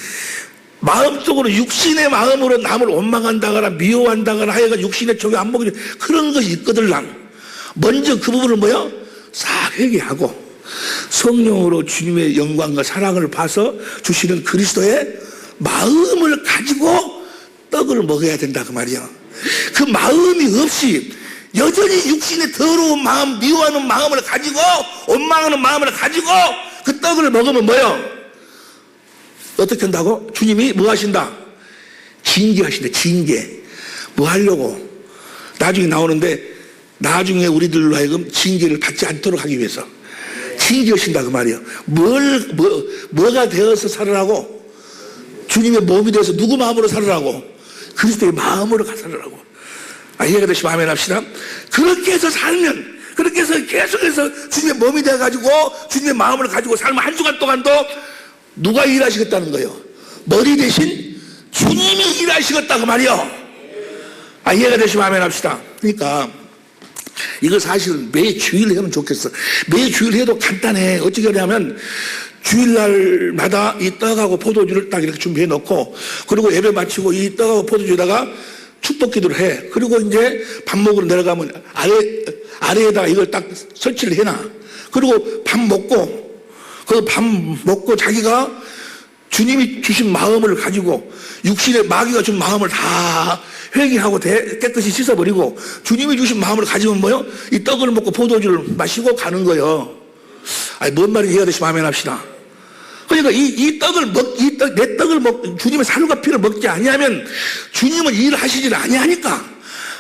마음속으로 육신의 마음으로 남을 원망한다거나 미워한다거나 하여간 육신의 종이 안 먹으면 그런 것이 있거든. 먼저 그 부분을 싹 회개하고 성령으로 주님의 영광과 사랑을 봐서 주시는 그리스도의 마음을 가지고 떡을 먹어야 된다 그 말이야. 그 마음이 없이 여전히 육신의 더러운 마음, 미워하는 마음을 가지고, 원망하는 마음을 가지고 그 떡을 먹으면 뭐요? 어떻게 한다고? 주님이 뭐 하신다? 징계하신다. 징계. 뭐 하려고? 나중에 나오는데, 나중에 우리들로 하여금 징계를 받지 않도록 하기 위해서 징계하신다 그 말이에요. 뭐가 되어서 살으라고? 주님의 몸이 되어서 누구 마음으로 살으라고? 그리스도의 마음으로 살으라고. 이해가 되시면 아멘 합시다. 그렇게 해서 살면, 그렇게 해서 계속해서 주님의 몸이 돼가지고 주님의 마음을 가지고 살면 한 주간 동안도 누가 일하시겠다는 거예요? 머리 대신 주님이 일하시겠다 그 말이요. 이해가 되시면 아멘 합시다. 그러니까 이거 사실은 매 주일 하면 좋겠어. 매 주일 해도 간단해. 어떻게 하냐면 주일날마다 이 떡하고 포도주를 딱 이렇게 준비해 놓고, 그리고 예배 마치고 이 떡하고 포도주에다가 축복 기도를 해. 그리고 이제 밥 먹으러 내려가면 아래에다가 이걸 딱 설치를 해놔. 그리고 밥 먹고, 그 밥 먹고 자기가 주님이 주신 마음을 가지고 육신의 마귀가 준 마음을 다 회개하고 깨끗이 씻어버리고 주님이 주신 마음을 가지면 뭐요? 이 떡을 먹고 포도주를 마시고 가는 거예요. 뭔 말인지 이해가 되시면 아멘 합시다. 그러니까 내 떡을 주님의 살과 피를 먹지 아니하면 주님은 일하시질 아니하니까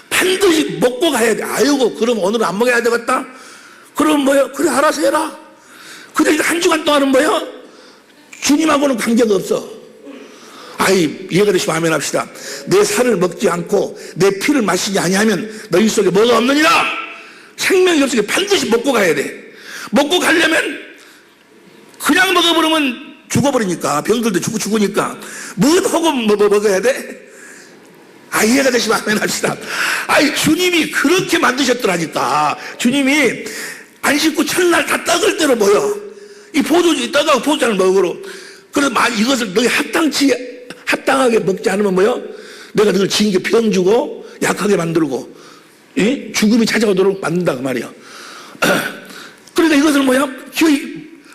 반드시 먹고 가야 돼. 아이고, 그럼 오늘은 안 먹어야 되겠다? 그럼 뭐요? 그래, 알아서 해라. 그래, 한 주간 동안은 뭐요? 주님하고는 관계가 없어. 이해가 되시면 아멘 합시다. 내 살을 먹지 않고 내 피를 마시지 아니하면 너희 속에 뭐가 없느니라? 생명이 없으니 반드시 먹고 가야 돼. 먹고 가려면 그냥 먹어버리면 죽어버리니까, 병들도 죽으니까 뭘 하고 먹어야 돼? 이해가 되시면 아멘 합시다. 주님이 그렇게 만드셨더라니까. 주님이 안식구 첫날 다 떡을 때로 모여 이 포도주, 떡하고 포도주를 먹으러. 그래서 이것을 너희 합당하게 먹지 않으면 뭐요? 내가 너를 징계 병 주고 약하게 만들고 죽음이 찾아오도록 만든다 그 말이야. 그러니까 이것을 뭐야?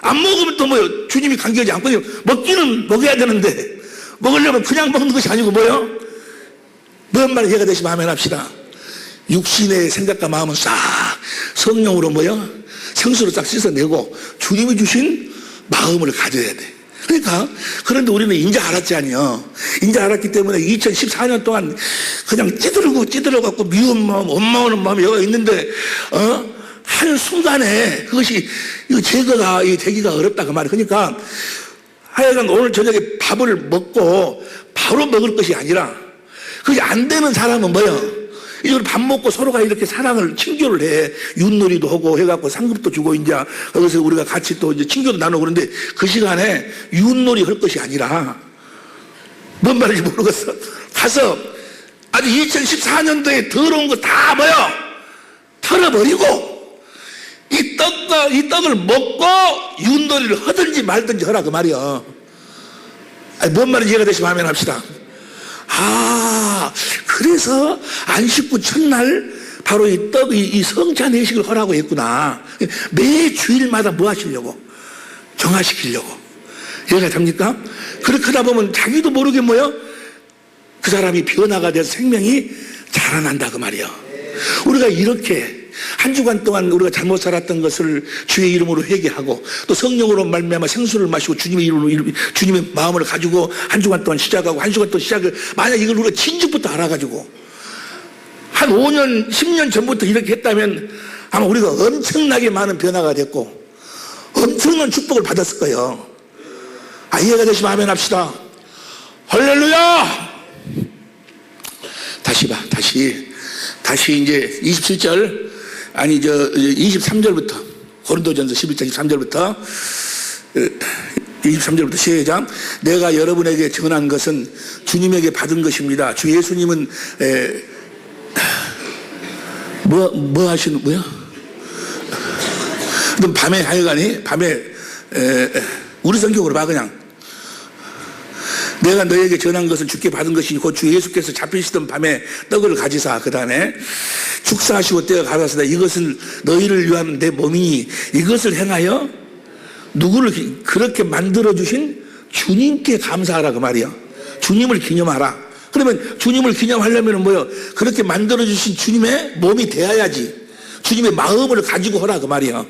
안 먹으면 또 뭐요? 주님이 관계하지 않고 먹기는 먹어야 되는데 먹으려면 그냥 먹는 것이 아니고 뭐요? 뭔 말 이해가 되시면 아멘 합시다. 육신의 생각과 마음은 싹 성령으로 뭐요? 생수로 싹 씻어내고 주님이 주신 마음을 가져야 돼. 그러니까 그런데 우리는 이제 알았지 아니요. 이제 알았기 때문에 2014년 동안 그냥 찌들어 갖고 미운 마음, 원망하는 마음이 여기 있는데 한 순간에 그것이 제거가 되기가 어렵다 그 말이에요. 그러니까 하여간 오늘 저녁에 밥을 먹고 바로 먹을 것이 아니라, 그게 안 되는 사람은 뭐예요? 이제 밥 먹고 서로가 이렇게 사랑을, 친교를 해. 윷놀이도 하고 해갖고 상급도 주고, 이제, 거기서 우리가 같이 또 이제 친교도 나누고 그런데 그 시간에 윷놀이 할 것이 아니라, 뭔 말인지 모르겠어. 가서 아주 2014년도에 더러운 거 다 뭐요? 털어버리고, 이 떡을 먹고 윷놀이를 하든지 말든지 하라 그 말이야. 뭔 말인지 이해가 되시면 아멘 합시다. 그래서 안식구 첫날 바로 이 성찬 회식을 하라고 했구나. 매 주일마다 뭐 하시려고? 정화시키려고. 이해가 됩니까? 그렇게 하다 보면 자기도 모르게 뭐요? 그 사람이 변화가 돼서 생명이 자라난다 그 말이야. 우리가 이렇게 한 주간 동안 우리가 잘못 살았던 것을 주의 이름으로 회개하고 또 성령으로 말미암아 생수를 마시고 주님의 이름으로, 주님의 마음을 가지고 한 주간 동안 시작하고 한 주간 또 시작을, 만약 이걸 우리가 진즉부터 알아가지고 한 5년 10년 전부터 이렇게 했다면 아마 우리가 엄청나게 많은 변화가 됐고 엄청난 축복을 받았을 거예요. 이해가 되시면 아멘 합시다. 할렐루야. 다시 이제 27절, 23절부터, 고린도전서 11장 23절부터 23절부터 시작. 내가 여러분에게 전한 것은 주님에게 받은 것입니다. 주 예수님은 뭐 하시는 거야? 너 밤에 하여간이 밤에 우리 성경으로 봐 그냥. 내가 너에게 전한 것은 주께 받은 것이니 곧 주 예수께서 잡히시던 밤에 떡을 가지사 그 다음에 축사하시고 때가 가라사대 이것은 너희를 위한 내 몸이니 이것을 행하여 누구를 그렇게 만들어주신 주님께 감사하라 그 말이야. 주님을 기념하라. 그러면 주님을 기념하려면 뭐요? 그렇게 만들어주신 주님의 몸이 되어야지. 주님의 마음을 가지고 하라 그 말이야.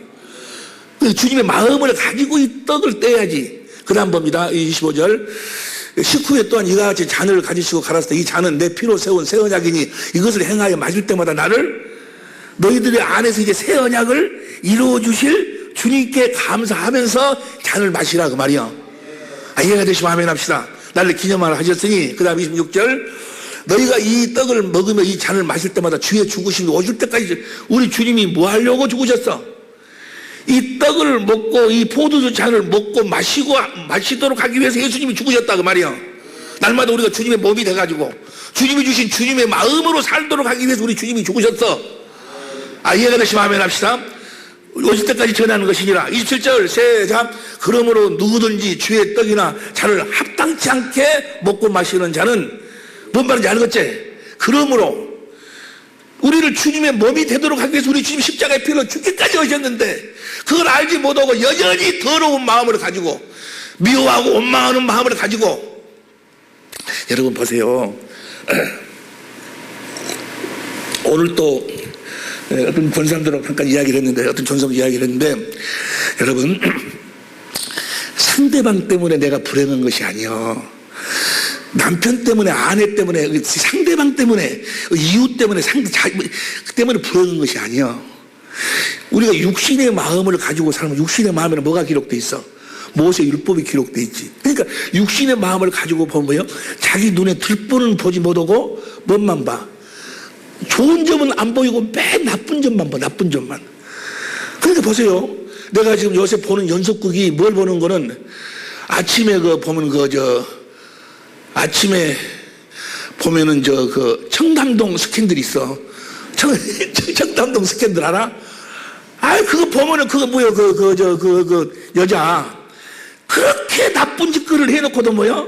주님의 마음을 가지고 이 떡을 떼야지. 그 다음 봅니다. 25절. 식후에 또한 이와 같이 잔을 가지시고 가라사대 이 잔은 내 피로 세운 새 언약이니 이것을 행하여 마실 때마다 나를 너희들의 안에서 이제 새 언약을 이루어 주실 주님께 감사하면서 잔을 마시라 그 말이야. 이해가 되시면 아멘 합시다. 나를 기념하라 하셨으니 그 다음 26절 너희가 이 떡을 먹으며 이 잔을 마실 때마다 주의 죽으심이 오실 때까지 우리 주님이 뭐 하려고 죽으셨어? 이 떡을 먹고 이 포도주 잔을 먹고 마시도록 하기 위해서 예수님이 죽으셨다 그 말이야. 날마다 우리가 주님의 몸이 돼가지고 주님이 주신 주님의 마음으로 살도록 하기 위해서 우리 주님이 죽으셨어. 이해가 되시면 아멘 합시다. 오실 때까지 전하는 것이니라. 27절 시작. 그러므로 누구든지 주의 떡이나 잔을 합당치 않게 먹고 마시는 자는 뭔 말인지 알겠지? 그러므로 우리를 주님의 몸이 되도록 하기 위해서 우리 주님 십자가의 피로 죽기까지 오셨는데 그걸 알지 못하고 여전히 더러운 마음을 가지고 미워하고 원망하는 마음을 가지고 여러분 보세요. 오늘 또 어떤 권사님들하고 잠깐 이야기를 했는데 어떤 전사님 이야기를 했는데 여러분 상대방 때문에 내가 불행한 것이 아니요. 남편 때문에 아내 때문에 상대방 때문에 이웃 때문에 때문에 불행한 것이 아니요. 우리가 육신의 마음을 가지고 살면 육신의 마음에는 뭐가 기록돼 있어? 모세 율법이 기록돼 있지. 그러니까 육신의 마음을 가지고 보면 뭐예요? 자기 눈에 들보는 보지 못하고 뭔만 봐. 좋은 점은 안 보이고 맨 나쁜 점만 봐. 나쁜 점만. 그러니까 보세요. 내가 지금 요새 보는 연속극이 뭘 보는 거는 아침에 보면 아침에 보면은 청담동 스캔들 있어. 청담동 스캔들 알아? 그거 보면은 그거 뭐야 여자 그렇게 나쁜 짓거리를 해놓고도 뭐야?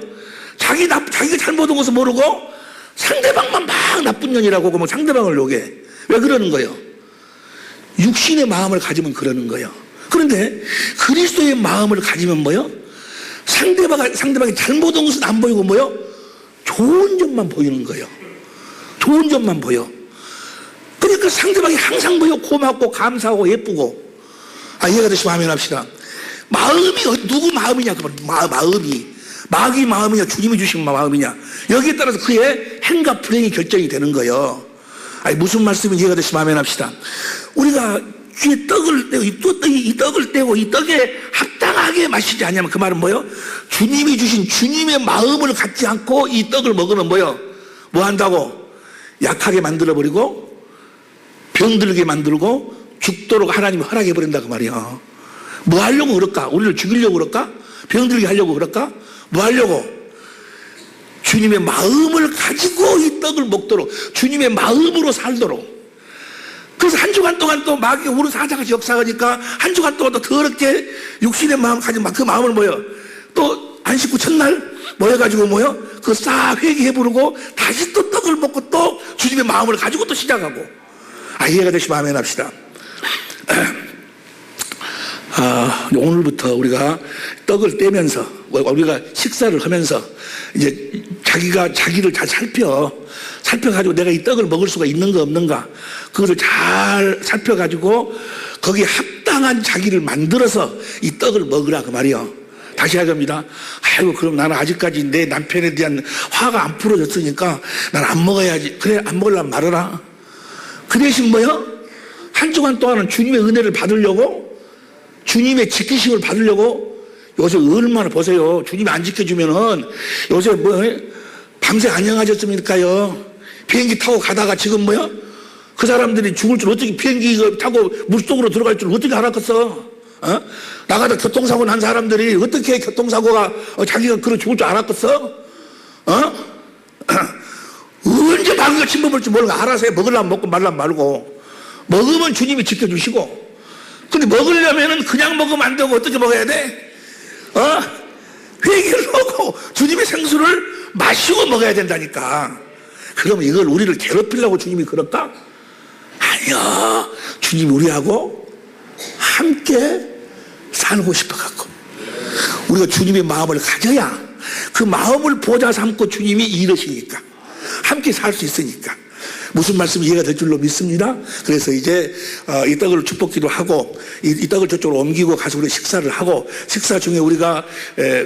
자기가 잘못한 것을 모르고 상대방만 막 나쁜 년이라고 하고 상대방을 녹여. 왜 그러는 거예요? 육신의 마음을 가지면 그러는 거예요. 그런데 그리스도의 마음을 가지면 뭐요? 상대방이 잘못한 것은 안 보이고 뭐요? 좋은 점만 보이는 거예요. 좋은 점만 보여. 그러니까 상대방이 항상 뭐요? 고맙고 감사하고 예쁘고. 이해가 되시면 아멘 합시다. 마음이 누구 마음이냐? 마음이 마귀 마음이냐 주님이 주신 마음이냐 여기에 따라서 그의 행과 불행이 결정이 되는 거예요. 무슨 말씀인지 이해가 되시면 아멘 합시다. 우리가 귀에 떡을 떼고 이 떡을 떼고 이 떡에 합당하게 마시지 않냐면 그 말은 뭐예요? 주님이 주신 주님의 마음을 갖지 않고 이 떡을 먹으면 뭐예요? 뭐 한다고? 약하게 만들어버리고 병들게 만들고 죽도록 하나님이 허락해버린다 그 말이야. 뭐 하려고 그럴까? 우리를 죽이려고 그럴까? 병들게 하려고 그럴까? 뭐 하려고? 주님의 마음을 가지고 이 떡을 먹도록 주님의 마음으로 살도록. 그래서 한 주간 동안 또 마귀가 우리 사자같이 역사하니까 한 주간 동안 또 더럽게 육신의 마음 가지고 그 마음을 뭐요? 또 안식구 첫날 모여가지고 뭐요? 그 싹 회개해 부르고 다시 또 떡을 먹고 또 주님의 마음을 가지고 또 시작하고. 이해가 되시면 아멘 합시다. 오늘부터 우리가 떡을 떼면서 우리가 식사를 하면서 이제 자기를 잘 살펴가지고 내가 이 떡을 먹을 수가 있는가 없는가 그것을 잘 살펴가지고 거기에 합당한 자기를 만들어서 이 떡을 먹으라 그 말이요. 다시 하렵니다. 그럼 나는 아직까지 내 남편에 대한 화가 안 풀어졌으니까 난 안 먹어야지. 그래 안 먹으려면 말아라. 그 대신 뭐요? 한 주간 동안은 주님의 은혜를 받으려고 주님의 지키심을 받으려고 요새 얼마나 보세요. 주님이 안 지켜주면은 요새 밤새 안녕하셨습니까요? 비행기 타고 가다가 지금 그 사람들이 죽을 줄 어떻게 비행기 타고 물속으로 들어갈 줄 어떻게 알았겠어? 나가다 교통사고 난 사람들이 어떻게 교통사고가 자기가 죽을 줄 알았겠어? 언제 마귀가 침범할 줄 모르고 알아서 해. 먹으려면 먹고 말라면 말고 먹으면 주님이 지켜주시고 근데 먹으려면은 그냥 먹으면 안 되고 어떻게 먹어야 돼? 회개를 하고 주님의 생수를 마시고 먹어야 된다니까. 그러면 이걸 우리를 괴롭히려고 주님이 그럴까? 아니야. 주님이 우리하고 함께 살고 싶어갖고 우리가 주님의 마음을 가져야 그 마음을 보좌 삼고 주님이 이르시니까 함께 살 수 있으니까. 무슨 말씀이 이해가 될 줄로 믿습니다. 그래서 이제 이 떡을 축복기도 하고 이 떡을 저쪽으로 옮기고 가서 우리 식사를 하고, 식사 중에 우리가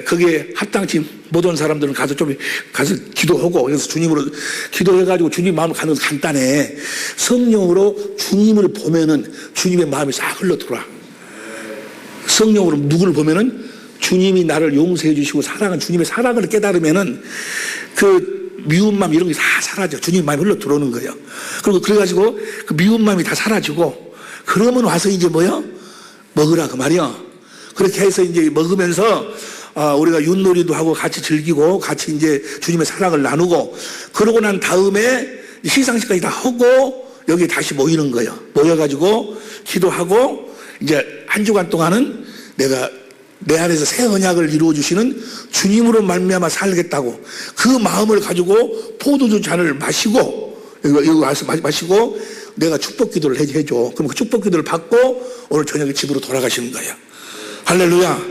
거기에 합당치 못한 사람들은 가서 좀 가서 기도하고, 그래서 주님으로 기도해가지고 주님 마음을 가는 건 간단해. 성령으로 주님을 보면은 주님의 마음이 싹 흘러들어와. 성령으로 누구를 보면은 주님이 나를 용서해 주시고 사랑은 주님의 사랑을 깨달으면은 그 미운 마음 이런 게 다 사라져. 주님 마음이 흘러 들어오는 거예요. 그리고 그래가지고 그 미운 마음이 다 사라지고, 그러면 와서 이제 뭐요? 먹으라 그 말이요. 그렇게 해서 이제 먹으면서 우리가 윷놀이도 하고 같이 즐기고 같이 이제 주님의 사랑을 나누고, 그러고 난 다음에 시상식까지 다 하고 여기 다시 모이는 거예요. 모여가지고 기도하고 이제 한 주간 동안은 내가 내 안에서 새 언약을 이루어주시는 주님으로 말미암아 살겠다고 그 마음을 가지고 포도주 잔을 마시고, 여기 와서 마시고 내가 축복 기도를 해줘. 그럼 그 축복 기도를 받고 오늘 저녁에 집으로 돌아가시는 거예요. 할렐루야.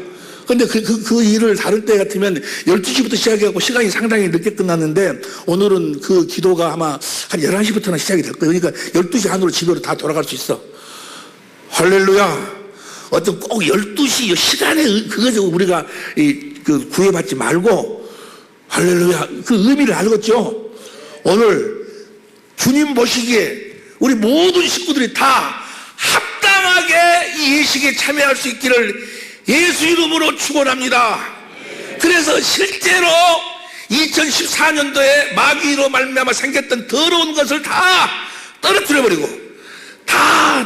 근데 그 일을 다룰 때 같으면 12시부터 시작해갖고 시간이 상당히 늦게 끝났는데, 오늘은 그 기도가 아마 한 11시부터는 시작이 될 거예요. 그러니까 12시 안으로 집으로 다 돌아갈 수 있어. 할렐루야. 어떤 꼭 12시 시간에 그것을 우리가 구애받지 말고, 할렐루야, 그 의미를 알겠죠? 오늘 주님 보시기에 우리 모든 식구들이 다 합당하게 이 예식에 참여할 수 있기를 예수 이름으로 축원합니다. 그래서 실제로 2014년도에 마귀로 말미암아 생겼던 더러운 것을 다 떨어뜨려버리고 다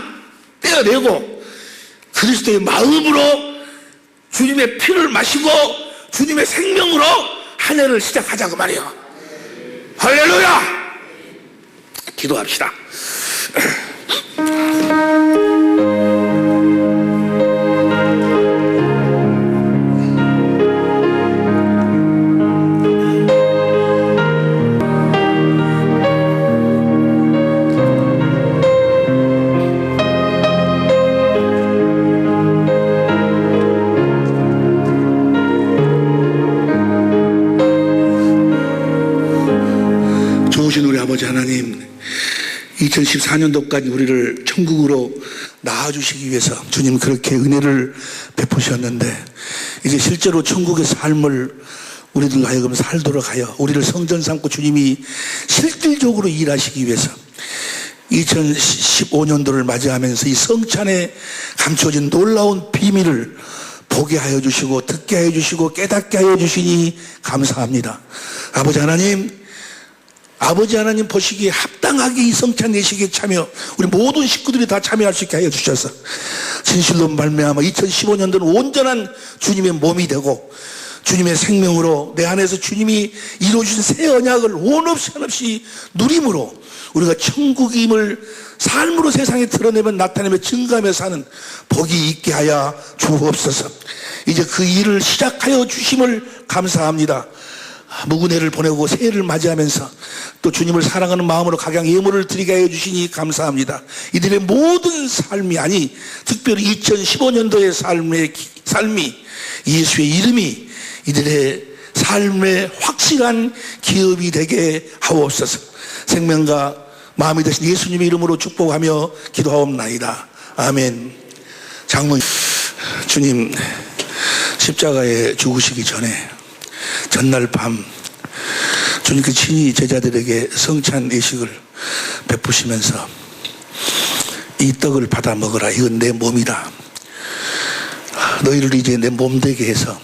떼어내고 그리스도의 마음으로 주님의 피를 마시고 주님의 생명으로 한 해를 시작하자고 말이에요. 할렐루야. 기도합시다. 좋으신 우리 아버지 하나님, 2014년도까지 우리를 천국으로 낳아주시기 위해서 주님 그렇게 은혜를 베푸셨는데, 이제 실제로 천국의 삶을 우리들 하여금 살도록 하여 우리를 성전 삼고 주님이 실질적으로 일하시기 위해서 2015년도를 맞이하면서 이 성찬에 감춰진 놀라운 비밀을 보게 하여 주시고 듣게 하여 주시고 깨닫게 하여 주시니 감사합니다. 아버지 하나님 보시기에 합당하게 이 성찬 예식에 참여, 우리 모든 식구들이 다 참여할 수 있게 하여 주셔서 진실로 말미암아 2015년도는 온전한 주님의 몸이 되고 주님의 생명으로 내 안에서 주님이 이루어주신 새 언약을 온 없이 한없이 누림으로 우리가 천국임을 삶으로 세상에 드러내며 나타내며 증가하며 사는 복이 있게 하여 주옵소서. 이제 그 일을 시작하여 주심을 감사합니다. 무근해를 보내고 새해를 맞이하면서 또 주님을 사랑하는 마음으로 각양 예물을 드리게 하여 주시니 감사합니다. 이들의 모든 삶이, 아니 특별히 2015년도의 삶이 예수의 이름이 이들의 삶의 확실한 기업이 되게 하옵소서. 생명과 마음이 되신 예수님의 이름으로 축복하며 기도하옵나이다. 아멘. 장로님, 주님 십자가에 죽으시기 전에 전날 밤 주님께 친히 제자들에게 성찬 예식을 베푸시면서 이 떡을 받아 먹어라. 이건 내 몸이다. 너희를 이제 내 몸 되게 해서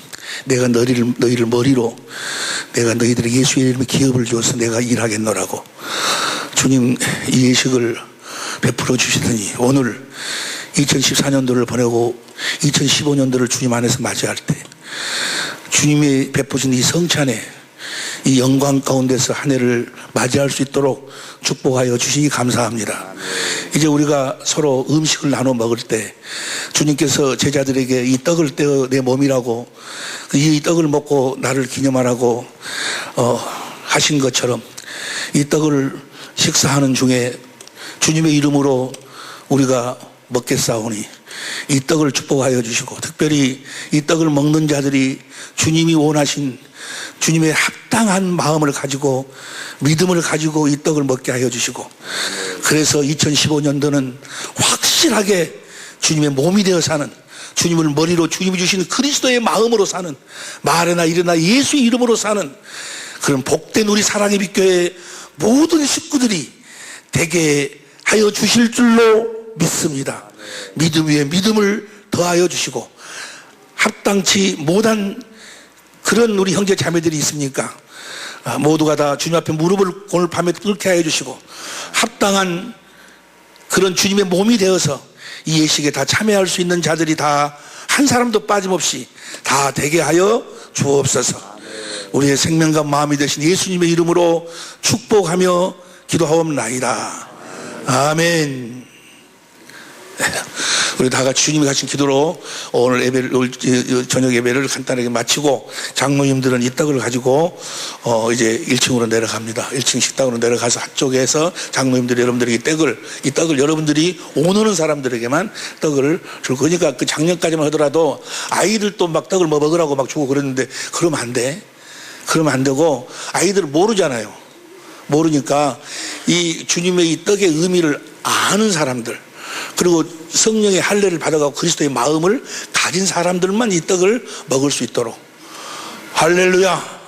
내가 너희를 머리로 내가 너희들에게 예수의 이름의 기업을 주어서 내가 일하겠노라고 주님 이 예식을 베풀어 주시더니, 오늘 2014년도를 보내고 2015년도를 주님 안에서 맞이할 때 주님이 베푸신 이 성찬에 이 영광 가운데서 한 해를 맞이할 수 있도록 축복하여 주시니 감사합니다. 이제 우리가 서로 음식을 나눠 먹을 때 주님께서 제자들에게 이 떡을 떼어 내 몸이라고, 이 떡을 먹고 나를 기념하라고 하신 것처럼 이 떡을 식사하는 중에 주님의 이름으로 우리가 먹겠사오니 이 떡을 축복하여 주시고, 특별히 이 떡을 먹는 자들이 주님이 원하신 주님의 합당한 마음을 가지고 믿음을 가지고 이 떡을 먹게 하여 주시고, 그래서 2015년도는 확실하게 주님의 몸이 되어 사는, 주님을 머리로 주님이 주시는 그리스도의 마음으로 사는, 말이나 일이나 예수의 이름으로 사는 그런 복된 우리 사랑의 빛교회 모든 식구들이 되게 하여 주실 줄로 믿습니다. 믿음 위에 믿음을 더하여 주시고, 합당치 못한 그런 우리 형제 자매들이 있습니까? 모두가 다 주님 앞에 무릎을 오늘 밤에 꿇게 하여 주시고, 합당한 그런 주님의 몸이 되어서 이 예식에 다 참여할 수 있는 자들이 다 한 사람도 빠짐없이 다 되게 하여 주옵소서. 우리의 생명과 마음이 되신 예수님의 이름으로 축복하며 기도하옵나이다. 아멘. 우리 다 같이 주님이 가신 기도로 오늘 예배를, 저녁 예배를 간단하게 마치고, 장로님들은 이 떡을 가지고 이제 1층으로 내려갑니다. 1층 식당으로 내려가서 한쪽에서 장로님들이 여러분들에게 이 떡을 여러분들이 오는 사람들에게만 떡을 줄 거니까, 그 작년까지만 하더라도 아이들도 막 떡을 먹으라고 막 주고 그랬는데, 그러면 안 돼. 그러면 안 되고, 아이들은 모르잖아요. 모르니까 이 주님의 이 떡의 의미를 아는 사람들, 그리고 성령의 할례를 받아가고 그리스도의 마음을 가진 사람들만 이 떡을 먹을 수 있도록. 할렐루야.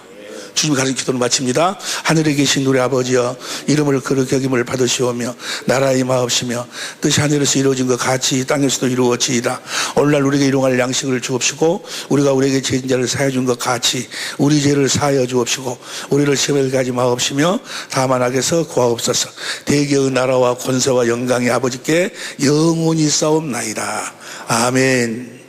주님이 가르친 기도를 마칩니다. 하늘에 계신 우리 아버지여, 이름을 거룩히 여김을 받으시오며 나라의 임하옵시며 뜻이 하늘에서 이루어진 것 같이 땅에서도 이루어지이다. 오늘날 우리에게 일용할 양식을 주옵시고, 우리가 우리에게 죄진 자를 사하여 준 것 같이 우리 죄를 사하여 주옵시고, 우리를 시험에 가지 마옵시며 다만 악에서 구하옵소서. 대개의 나라와 권세와 영광이 아버지께 영원히 싸움나이다. 아멘.